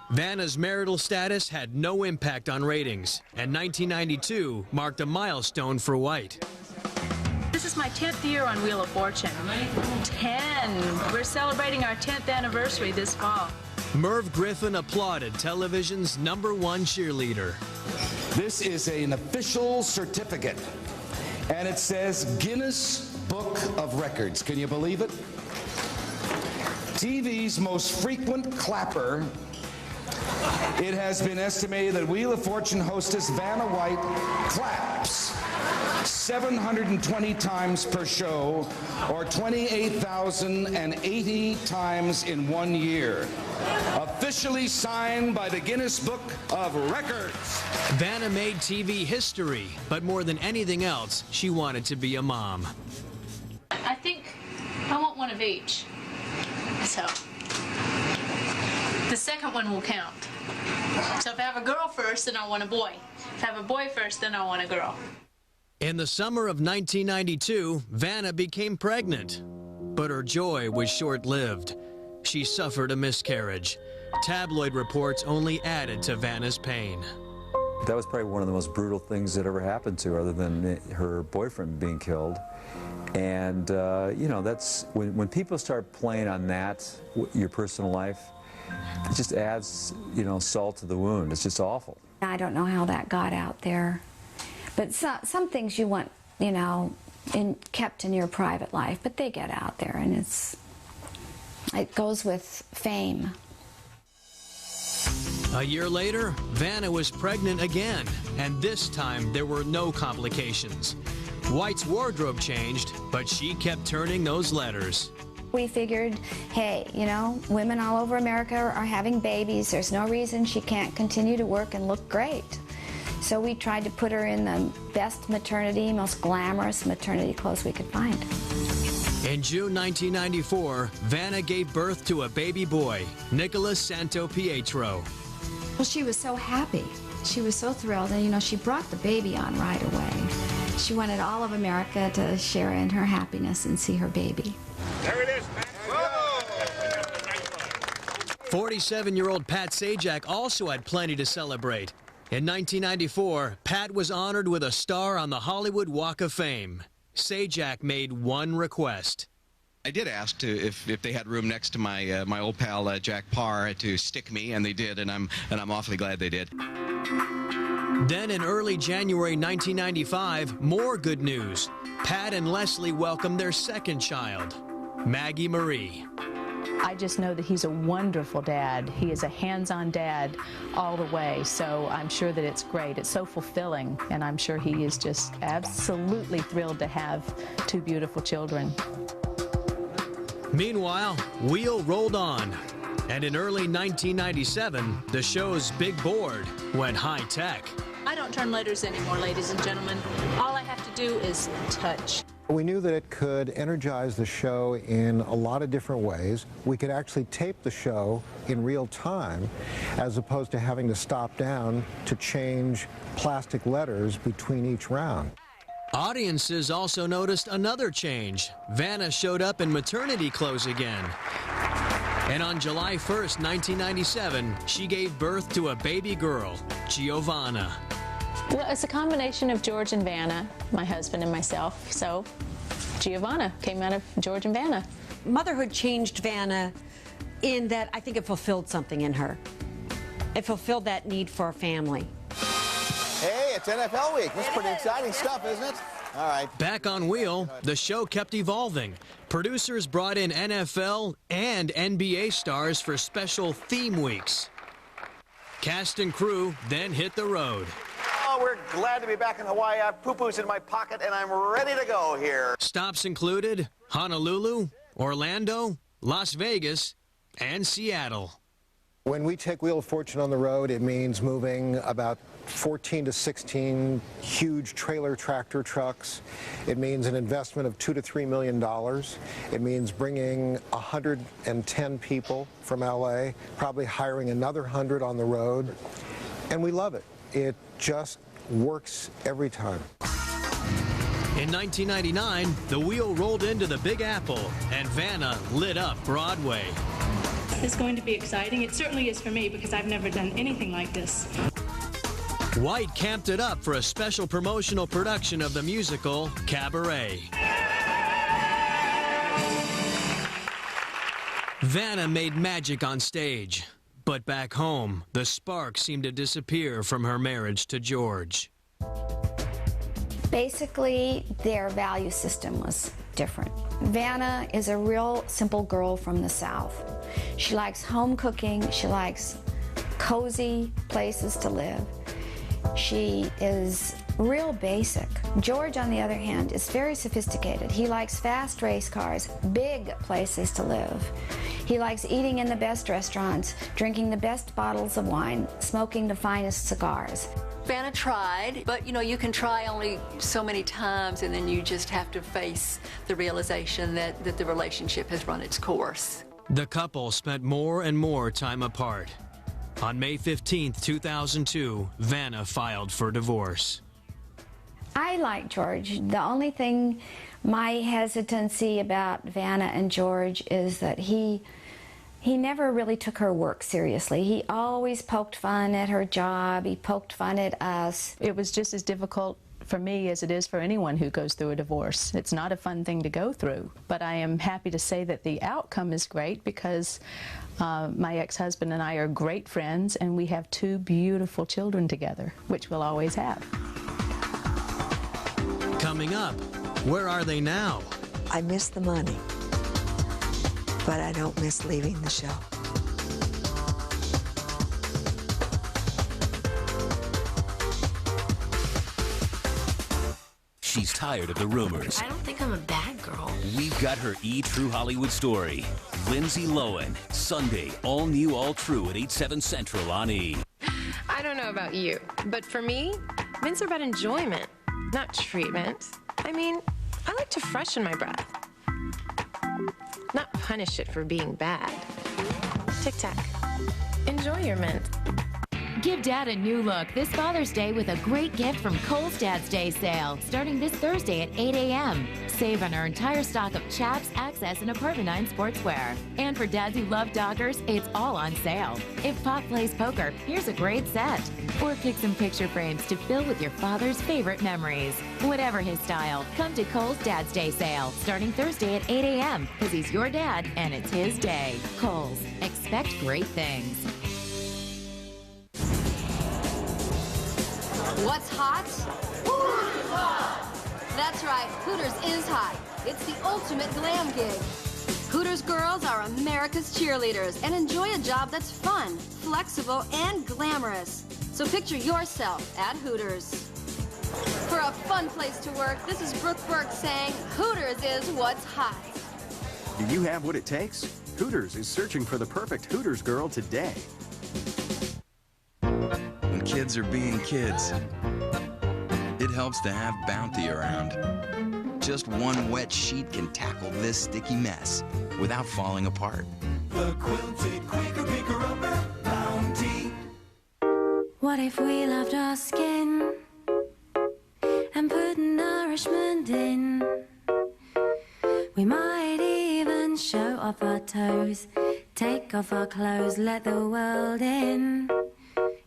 Vanna's marital status had no impact on ratings, and 1992 marked a milestone for White.
This is my 10th year on Wheel of Fortune. 10. We're celebrating our 10th anniversary this fall.
Merv Griffin applauded television's #1 cheerleader.
This is an official certificate, and it says Guinness Book of Records. Can you believe it? TV's most frequent clapper. It has been estimated that Wheel of Fortune hostess Vanna White claps 720 times per show, or 28,080 times in 1 year. Officially signed by the Guinness Book of Records.
Vanna made TV history, but more than anything else, she wanted to be a mom.
I think I want one of each. So the second one will count. So if I have a girl first, then I want a boy. If I have a boy first, then I want a girl.
In the summer of 1992, Vanna became pregnant, but her joy was short-lived. She suffered a miscarriage. Tabloid reports only added to Vanna's pain.
That was probably one of the most brutal things that ever happened to her, other than her boyfriend being killed. And, you know, that's when people start playing on that, your personal life, it just adds, you know, salt to the wound. It's just awful.
I don't know how that got out there. But some things you want, you know, kept in your private life, but they get out there, and it goes with fame.
A year later, Vanna was pregnant again, and this time there were no complications. White's wardrobe changed, but she kept turning those letters.
We figured, hey, you know, women all over America are having babies. There's no reason she can't continue to work and look great. So we tried to put her in the best maternity, most glamorous maternity clothes we could find.
In June 1994, Vanna gave birth to a baby boy, Nicholas Santo Pietro.
Well, she was so happy. She was so thrilled, and, you know, she brought the baby on right away. She wanted all of America to share in her happiness and see her baby.
There it is, man.
47-year-old Pat Sajak also had plenty to celebrate. In 1994, Pat was honored with a star on the Hollywood Walk of Fame. Sajak made one request.
I did ask if they had room next to my my old pal Jack Parr to stick me, and they did, and I'm awfully glad they did.
Then in early January 1995, more good news. Pat and Leslie welcomed their second child, Maggie Marie.
I just know that he's a wonderful dad. He is a hands-on dad all the way, so I'm sure that it's great. It's so fulfilling, and I'm sure he is just absolutely thrilled to have two beautiful children.
Meanwhile, Wheel rolled on, and in early 1997, the show's big board went high-tech.
I don't turn letters anymore, ladies and gentlemen. All I have to do is touch.
We knew that it could energize the show in a lot of different ways. We could actually tape the show in real time, as opposed to having to stop down to change plastic letters between each round.
Audiences also noticed another change. Vanna showed up in maternity clothes again. And on July 1st, 1997, she gave birth to a baby girl, Giovanna.
Well, it's a combination of George and Vanna, my husband and myself, so Giovanna came out of George and Vanna.
Motherhood changed Vanna in that I think it fulfilled something in her. It fulfilled that need for a family.
Hey, it's NFL week. That's pretty exciting stuff, isn't it? All right.
Back on Wheel, the show kept evolving. Producers brought in NFL and NBA stars for special theme weeks. Cast and crew then hit the road.
Oh, we're glad to be back in Hawaii. I have poo-poos in my pocket, and I'm ready to go here.
Stops included Honolulu, Orlando, Las Vegas, and Seattle.
When we take Wheel of Fortune on the road, it means moving about 14 to 16 huge trailer tractor trucks. It means an investment of $2 to $3 million. It means bringing 110 people from LA, probably hiring another 100 on the road. And we love it. It just works every time.
In 1999, the Wheel rolled into the Big Apple, and Vanna lit up Broadway.
It's going to be exciting. It certainly is for me because I've never done anything like this.
White camped it up for a special promotional production of the musical Cabaret. Vanna made magic on stage, but back home, the spark seemed to disappear from her marriage to George.
Basically, their value system was different. Vanna is a real simple girl from the South. She likes home cooking. She likes cozy places to live. She is real basic. George, on the other hand, is very sophisticated. He likes fast race cars, big places to live. He likes eating in the best restaurants, drinking the best bottles of wine, smoking the finest cigars.
Vanna tried, but you can try only so many times, and then you just have to face the realization that the relationship has run its course.
The couple spent more and more time apart. On May 15, 2002, Vanna filed for divorce.
I like George. The only thing, my hesitancy about Vanna and George is that he never really took her work seriously. He always poked fun at her job. He poked fun at us.
It was just as difficult for me as it is for anyone who goes through a divorce. It's not a fun thing to go through, but I am happy to say that the outcome is great because my ex-husband and I are great friends, and we have 2 beautiful children together, which we'll always have.
Coming up, where are they now?
I miss the money, but I don't miss leaving the show.
She's tired of the rumors.
I don't think I'm a bad girl.
We've got her E! True Hollywood story. Lindsay Lohan, Sunday, all new, all true at 8/7 Central on E!
I don't know about you, but for me, mints are about enjoyment, not treatment. I mean, I like to freshen my breath, not punish it for being bad. Tic Tac. Enjoy your mint.
Give Dad a new look this Father's Day with a great gift from Kohl's Dad's Day sale, starting this Thursday at 8 a.m. Save on our entire stock of Chaps, Access, and Apartment 9 sportswear. And for dads who love Dodgers, it's all on sale. If Pop plays poker, here's a great set. Or pick some picture frames to fill with your father's favorite memories. Whatever his style, come to Kohl's Dad's Day sale, starting Thursday at 8 a.m. because he's your dad and it's his day. Kohl's. Expect great things.
What's hot? Hooters is hot! That's right, Hooters is hot. It's the ultimate glam gig. Hooters girls are America's cheerleaders and enjoy a job that's fun, flexible, and glamorous. So picture yourself at Hooters. For a fun place to work, this is Brooke Burke saying, Hooters is what's hot.
Do you have what it takes? Hooters is searching for the perfect Hooters girl today.
When kids are being kids, it helps to have Bounty around. Just one wet sheet can tackle this sticky mess without falling apart.
The Quilted Quaker Picker-Upper Bounty.
What if we loved our skin and put nourishment in? We might even show off our toes, take off our clothes, let the world in.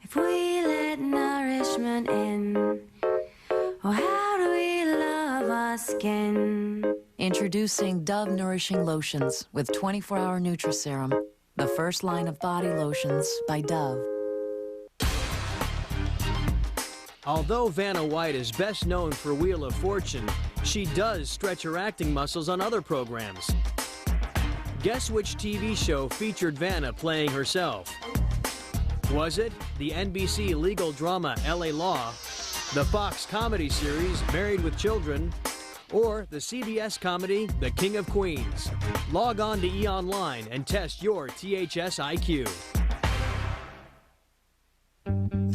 If we let nourishment in, oh, how do we love our skin?
Introducing Dove Nourishing Lotions with 24-hour Nutri-Serum, the first line of body lotions by Dove.
Although Vanna White is best known for Wheel of Fortune, she does stretch her acting muscles on other programs. Guess which TV show featured Vanna playing herself? Was it the NBC legal drama LA Law, the Fox comedy series Married with Children, or the CBS comedy The King of Queens? Log on to eOnline and test your THS IQ.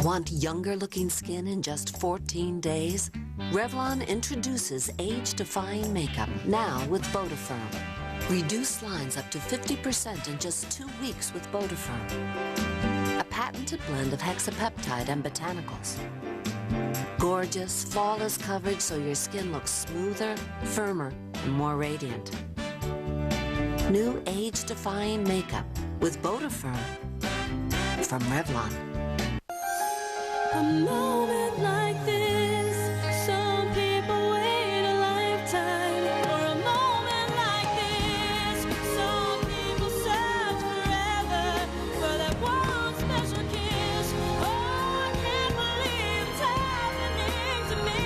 Want younger looking skin in just 14 days? Revlon introduces age-defying makeup now with Vodafirm. Reduce lines up to 50% in just 2 weeks with Vodafirm. A patented blend of hexapeptide and botanicals. Gorgeous, flawless coverage so your skin looks smoother, firmer, and more radiant. New age-defying makeup with Vodafirm from Revlon.
A moment like this, some people wait a lifetime for a moment like this. Some people search forever for that one special kiss. Oh, I can't believe it's happening to me.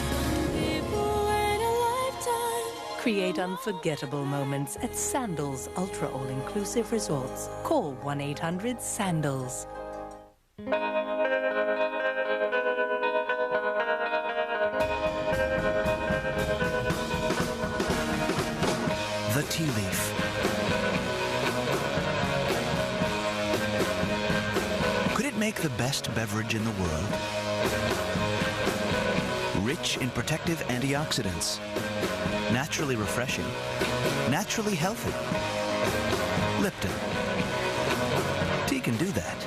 Some people wait a lifetime.
Create unforgettable moments at Sandals Ultra All-Inclusive Resorts. Call 1-800-SANDALS.
The tea leaf. Could it make the best beverage in the world? Rich in protective antioxidants. Naturally refreshing. Naturally healthy. Lipton. Tea can do that.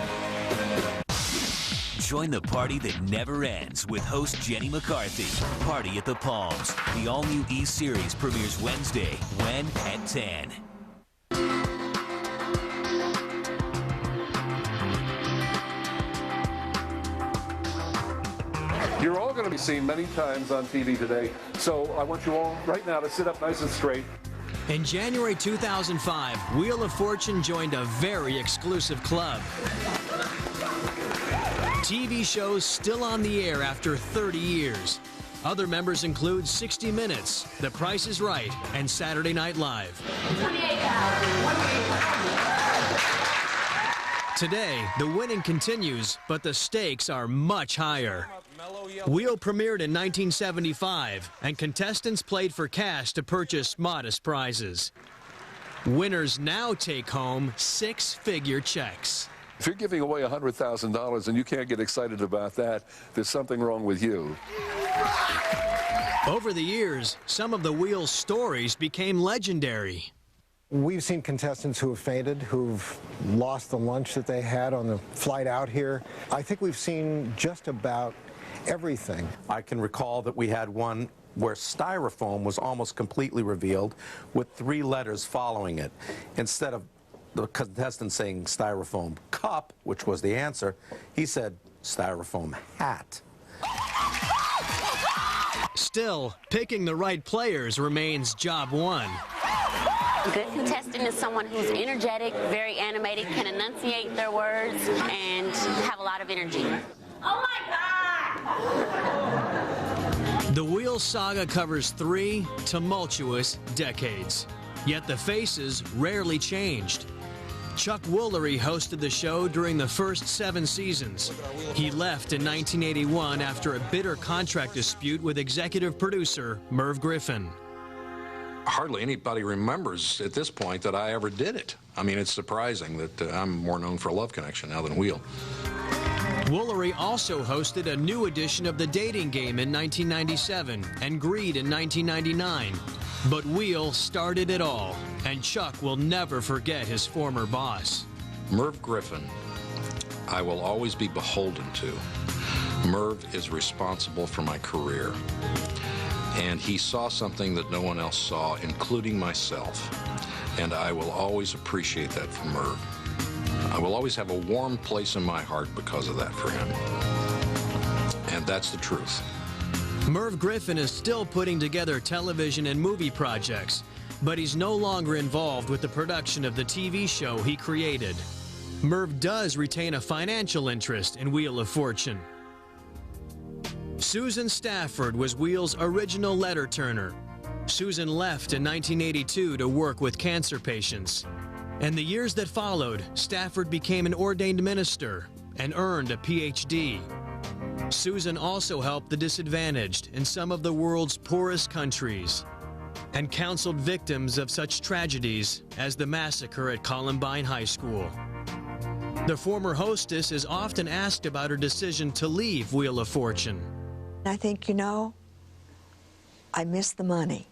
Join the party that never ends with host Jenny McCarthy. Party at the Palms. The all-new E-Series premieres Wednesday. When? At 10.
You're all going to be seen many times on TV today, so I want you all right now to sit up nice and straight.
In January 2005, Wheel of Fortune joined a very exclusive club. TV shows still on the air after 30 years. Other members include 60 Minutes, The Price is Right, and Saturday Night Live. Today, the winning continues, but the stakes are much higher. Wheel premiered in 1975, and contestants played for cash to purchase modest prizes. Winners now take home six-figure checks.
If you're giving away $100,000 and you can't get excited about that, there's something wrong with you.
Over the years, some of the Wheel's stories became legendary.
We've seen contestants who have fainted, who've lost the lunch that they had on the flight out here. I think we've seen just about everything.
I can recall that we had one where styrofoam was almost completely revealed with 3 letters following it. Instead of the contestant saying styrofoam cup, which was the answer, he said styrofoam hat.
Still, picking the right players remains job one.
A good contestant is someone who's energetic, very animated, can enunciate their words, and have a lot of energy. Oh my God!
The Wheel saga covers 3 tumultuous decades. Yet the faces rarely changed. Chuck Woolery hosted the show during the first 7 seasons. He left in 1981 after a bitter contract dispute with executive producer Merv Griffin.
Hardly anybody remembers at this point that I ever did it. I mean, it's surprising that I'm more known for Love Connection now than Wheel.
Woolery also hosted a new edition of The Dating Game in 1997 and Greed in 1999. But Wheel started it all, and Chuck will never forget his former boss.
Merv Griffin, I will always be beholden to. Merv is responsible for my career. And he saw something that no one else saw, including myself. And I will always appreciate that from Merv. I will always have a warm place in my heart because of that for him. And that's the truth.
Merv Griffin is still putting together television and movie projects, but he's no longer involved with the production of the TV show he created. Merv does retain a financial interest in Wheel of Fortune. Susan Stafford was Wheel's original letter turner. Susan left in 1982 to work with cancer patients. In the years that followed, Stafford became an ordained minister and earned a PhD. Susan also helped the disadvantaged in some of the world's poorest countries and counseled victims of such tragedies as the massacre at Columbine High School. The former hostess is often asked about her decision to leave Wheel of Fortune.
I think, you know, I miss the money,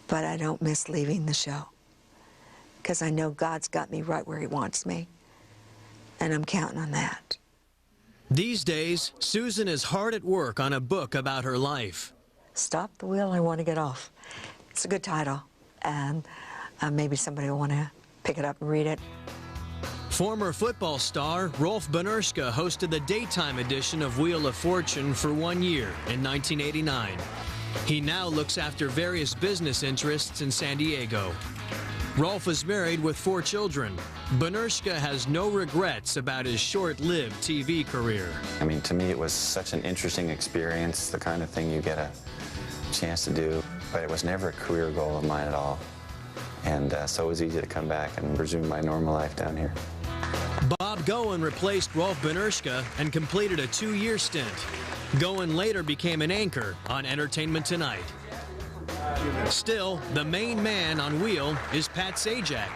but I don't miss leaving the show, because I know God's got me right where He wants me, and I'm counting on that.
These days, Susan is hard at work on a book about her life.
Stop the Wheel, I Want to Get Off. It's a good title, and maybe somebody will want to pick it up and read it.
Former football star Rolf Benirschke hosted the daytime edition of Wheel of Fortune for 1 year in 1989. He now looks after various business interests in San Diego. Rolf is married with 4 children. Benirschke has no regrets about his short-lived TV career.
I mean, to me, it was such an interesting experience, the kind of thing you get a chance to do, but it was never a career goal of mine at all. And so it was easy to come back and resume my normal life down here.
Bob Goen replaced Rolf Benirschke and completed a 2-year stint. Goen later became an anchor on Entertainment Tonight. Still, the main man on Wheel is Pat Sajak.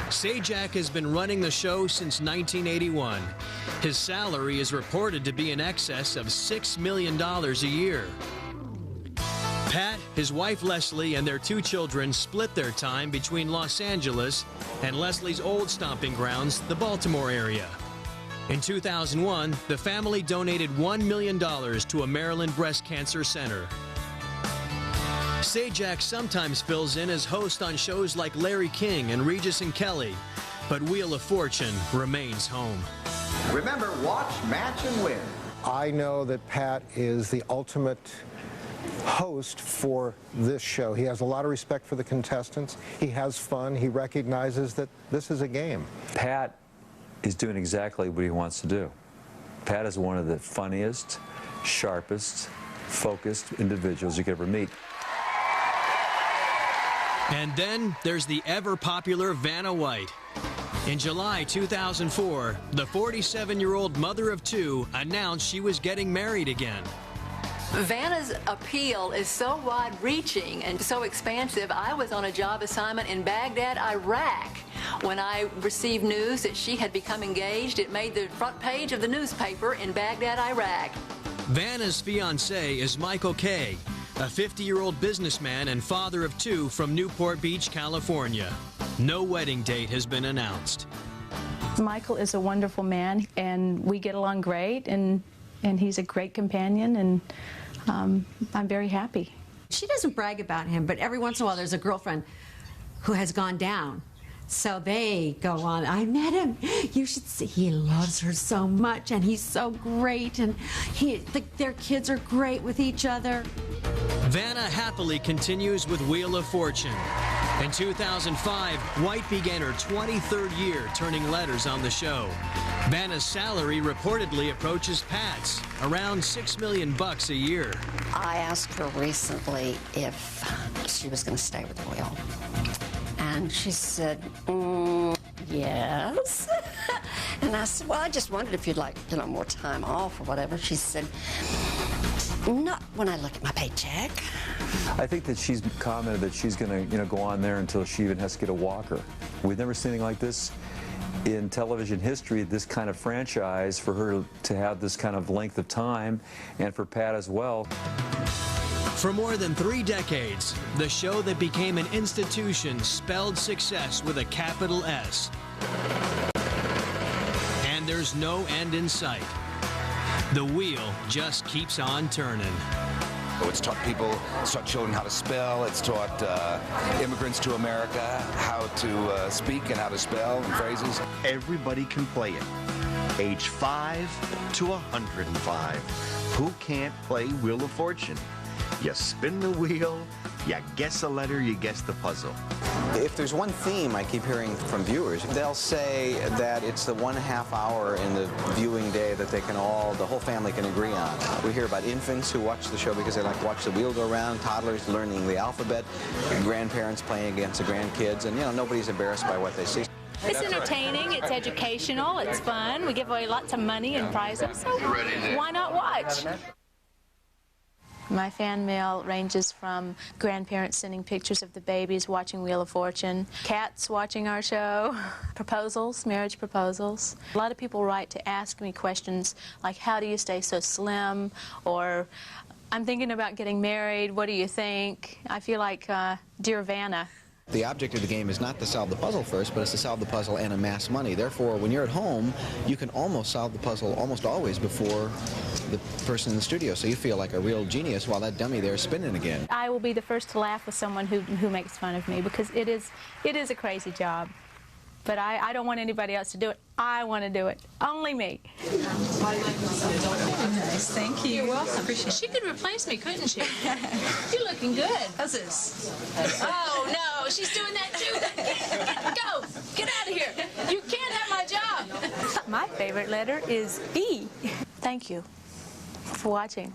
Sajak has been running the show since 1981. His salary is reported to be in excess of $6 million a year. Pat, his wife Leslie, and their 2 children split their time between Los Angeles and Leslie's old stomping grounds, the Baltimore area. In 2001, the family donated $1 million to a Maryland breast cancer center. Sajak sometimes fills in as host on shows like Larry King and Regis and Kelly, but Wheel of Fortune remains home.
Remember, watch, match, and win.
I know that Pat is the ultimate host for this show. He has a lot of respect for the contestants. He has fun. He recognizes that this is a game.
Pat is doing exactly what he wants to do. Pat is one of the funniest, sharpest, focused individuals you could ever meet.
And then there's the ever-popular Vanna White. In July 2004, the 47-year-old mother of 2 announced she was getting married again.
Vanna's appeal is so wide-reaching and so expansive. I was on a job assignment in Baghdad, Iraq. When I received news that she had become engaged, it made the front page of the newspaper in Baghdad, Iraq.
Vanna's fiancé is Michael Kay, a 50-year-old businessman and father of 2 from Newport Beach, California. No wedding date has been announced.
Michael is a wonderful man, and we get along great, and he's a great companion, and I'm very happy.
She doesn't brag about him, but every once in a while there's a girlfriend who has gone down. So they go on, I met him, you should see, he loves her so much, and he's so great, and their kids are great with each other.
Vanna happily continues with Wheel of Fortune. In 2005, White began her 23rd year turning letters on the show. Vanna's salary reportedly approaches Pat's, around $6 million a year.
I asked her recently if she was going to stay with the Wheel. And she said, yes. And I said, well, I just wondered if you'd like, more time off or whatever. She said, not when I look at my paycheck.
I think that she's commented that she's going to, go on there until she even has to get a walker. We've never seen anything like this in television history, this kind of franchise, for her to have this kind of length of time, and for Pat as well.
For more than 3 decades, the show that became an institution spelled success with a capital S. And there's no end in sight. The wheel just keeps on turning.
It's taught children how to spell. It's taught immigrants to America how to speak and how to spell and phrases.
Everybody can play it. Age 5 to 105. Who can't play Wheel of Fortune? You spin the wheel, you guess a letter, you guess the puzzle.
If there's one theme I keep hearing from viewers, they'll say that it's the 1.5 hour in the viewing day that the whole family can agree on. We hear about infants who watch the show because they like to watch the wheel go around, toddlers learning the alphabet, grandparents playing against the grandkids, and nobody's embarrassed by what they see.
It's entertaining, it's educational, it's fun. We give away lots of money and prizes, so why not watch?
My fan mail ranges from grandparents sending pictures of the babies watching Wheel of Fortune, cats watching our show, proposals, marriage proposals. A lot of people write to ask me questions like, how do you stay so slim? Or, I'm thinking about getting married, what do you think? I feel like Dear Vanna.
The object of the game is not to solve the puzzle first, but it's to solve the puzzle and amass money. Therefore, when you're at home, you can almost solve the puzzle almost always before the person in the studio. So you feel like a real genius while that dummy there is spinning again.
I will be the first to laugh with someone who makes fun of me because it is a crazy job. But I don't want anybody else to do it. I want to do it. Only me.
Nice, thank you.
You're welcome.
Appreciate it.
She could replace me, couldn't she? You're looking good.
How's this?
Oh, no, she's doing that too. Go, get out of here. You can't have my job.
My favorite letter is E. Thank you for watching.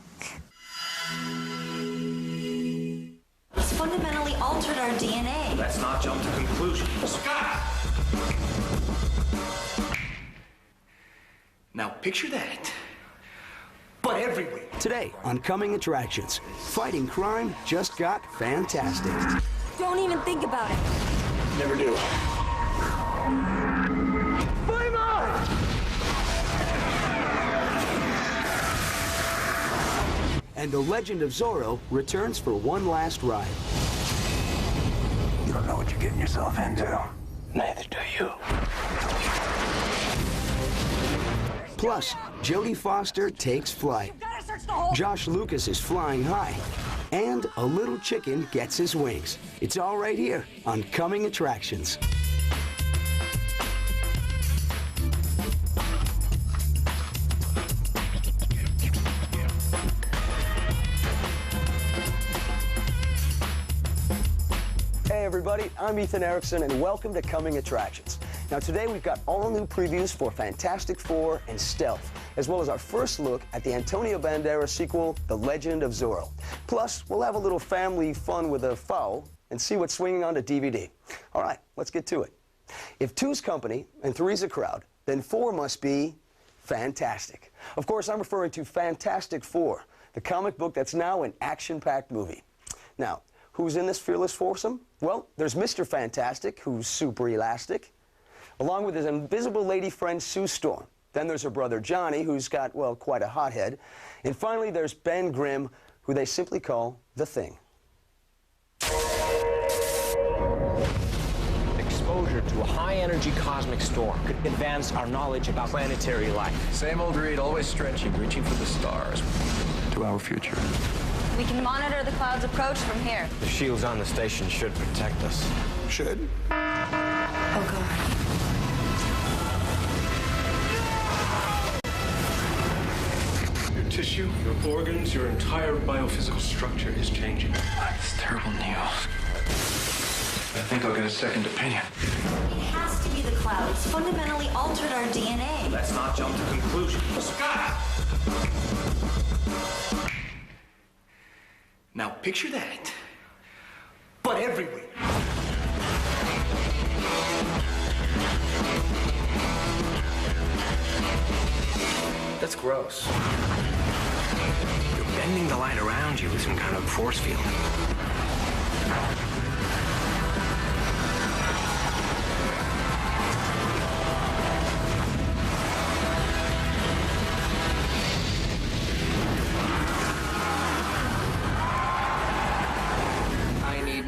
It's fundamentally altered our DNA.
Let's not jump to conclusions. Scott! Now picture that, but everywhere.
Today on Coming Attractions, fighting crime just got fantastic.
Don't even think about it.
Never do.
Bye bye! And the Legend of Zorro returns for one last ride.
You don't know what you're getting yourself into. Neither do you.
Plus, Jodie Foster takes flight. Josh Lucas is flying high. And a little chicken gets his wings. It's all right here on Coming Attractions.
Hey everybody, I'm Ethan Erickson and welcome to Coming Attractions. Now today we've got all new previews for Fantastic Four and Stealth, as well as our first look at the Antonio Banderas sequel, The Legend of Zorro. Plus, we'll have a little family fun with a fowl and see what's swinging onto DVD. All right, let's get to it. If two's company and three's a crowd, then four must be fantastic. Of course, I'm referring to Fantastic Four, the comic book that's now an action-packed movie. Now, who's in this fearless foursome? Well, there's Mr. Fantastic, who's super elastic, along with his invisible lady friend Sue Storm. Then there's her brother Johnny, who's got, well, quite a hothead. And finally, there's Ben Grimm, who they simply call The Thing.
Exposure to a high-energy cosmic storm could advance our knowledge about planetary life.
Same old Reed, always stretching, reaching for the stars. To our future.
We can monitor the cloud's approach from here.
The shields on the station should protect us.
Should?
Oh, God.
Your tissue, your organs, your entire biophysical structure is changing.
That's terrible news. I think I'll get a second opinion.
It has to be the cloud. It's fundamentally altered our DNA.
Let's not jump to conclusions. Scott! Now picture that, but everywhere.
That's gross. You're bending the light around you with some kind of force field.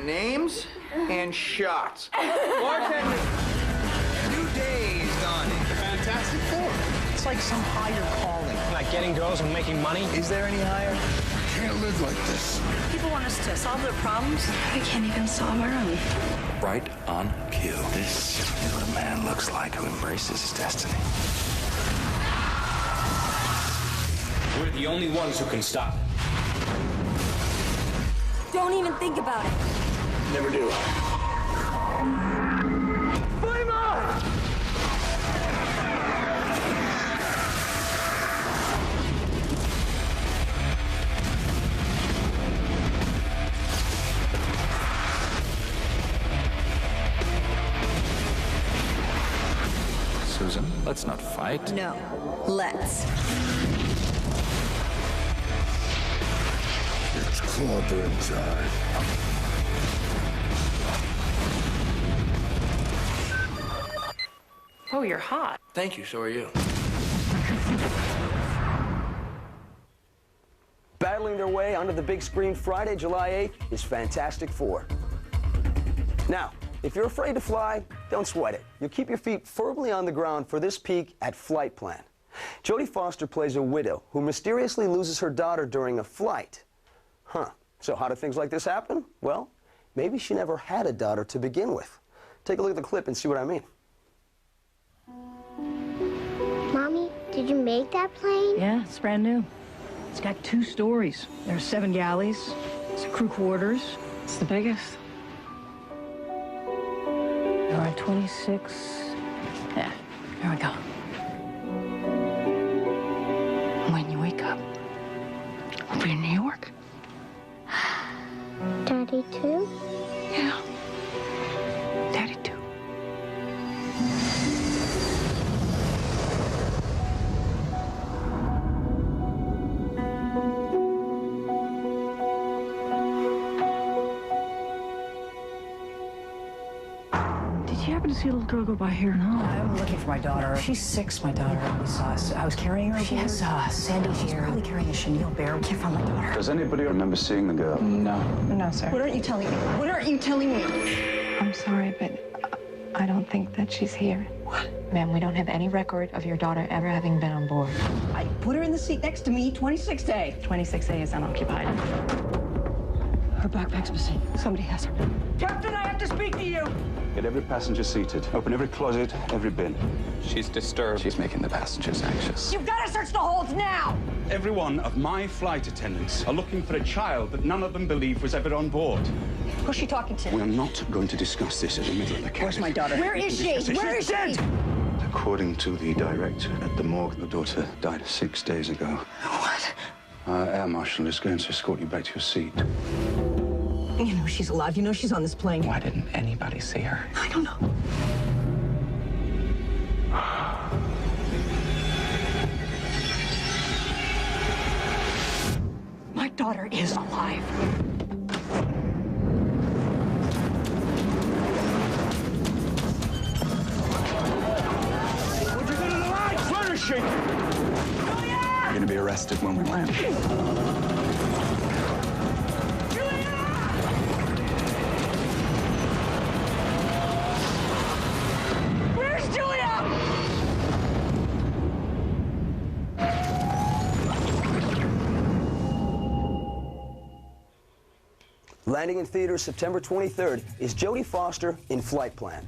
Names and shots. Bartender. New day is dawning.
Fantastic Four. It's like some higher calling. Like getting girls and making money. Is there any higher?
I can't live like this.
People want us to solve their problems. We can't even solve our own.
Right on cue. This is what a man looks like who embraces his destiny.
We're the only ones who can stop it.
Don't even think about it.
Never do. Flame on!
Susan, let's not fight.
No. Let's.
It's clobbering time.
Oh, you're hot.
Thank you, so are you.
Battling their way onto the big screen Friday, July 8th is Fantastic Four. Now, if you're afraid to fly, don't sweat it. You'll keep your feet firmly on the ground for this peek at Flight Plan. Jodie Foster plays a widow who mysteriously loses her daughter during a flight. Huh. So how do things like this happen? Well, maybe she never had a daughter to begin with. Take a look at the clip and see what I mean.
Mommy, did you make that plane?
Yeah, it's brand new. It's got 2 stories. There are 7 galleys. It's crew quarters. It's the biggest. There are 26. Yeah, here we go. When you wake up, we'll be in New York.
32?
Yeah. 32. Did you happen to see a little girl go by here? No. I'm looking for my daughter. She's 6, my daughter. I was carrying her. She has sandy hair. She's probably carrying a chenille bear. Can't find my daughter.
Does anybody remember seeing the girl?
No. No, sir. What aren't you telling me? What aren't you telling me?
I'm sorry, but I don't think that she's here. What? Ma'am, we don't have any record of your daughter ever having been on board.
I put her in the seat next to me, 26A.
26A is unoccupied.
Her backpack's missing. Somebody has her. Captain, I have to speak to you!
Get every passenger seated. Open every closet, every bin. She's disturbed. She's making the passengers anxious.
You've got to search the holds now!
Every one of my flight attendants are looking for a child that none of them believe was ever on board.
Who's she talking to?
We are not going to discuss this in the middle of the cabin.
Where's my daughter? Where is she? Where is she?
According to the director at the morgue, the daughter died 6 days ago.
What?
Our air marshal is going to escort you back to your seat.
You know she's alive. You know she's on this plane.
Why didn't anybody see her?
I don't know. My daughter is alive.
What'd you do to the lights? Where is she?
You're going to be arrested when we land.
Landing in theaters September 23rd is Jodie Foster in Flight Plan.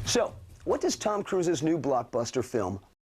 So, what does Tom Cruise's new blockbuster film,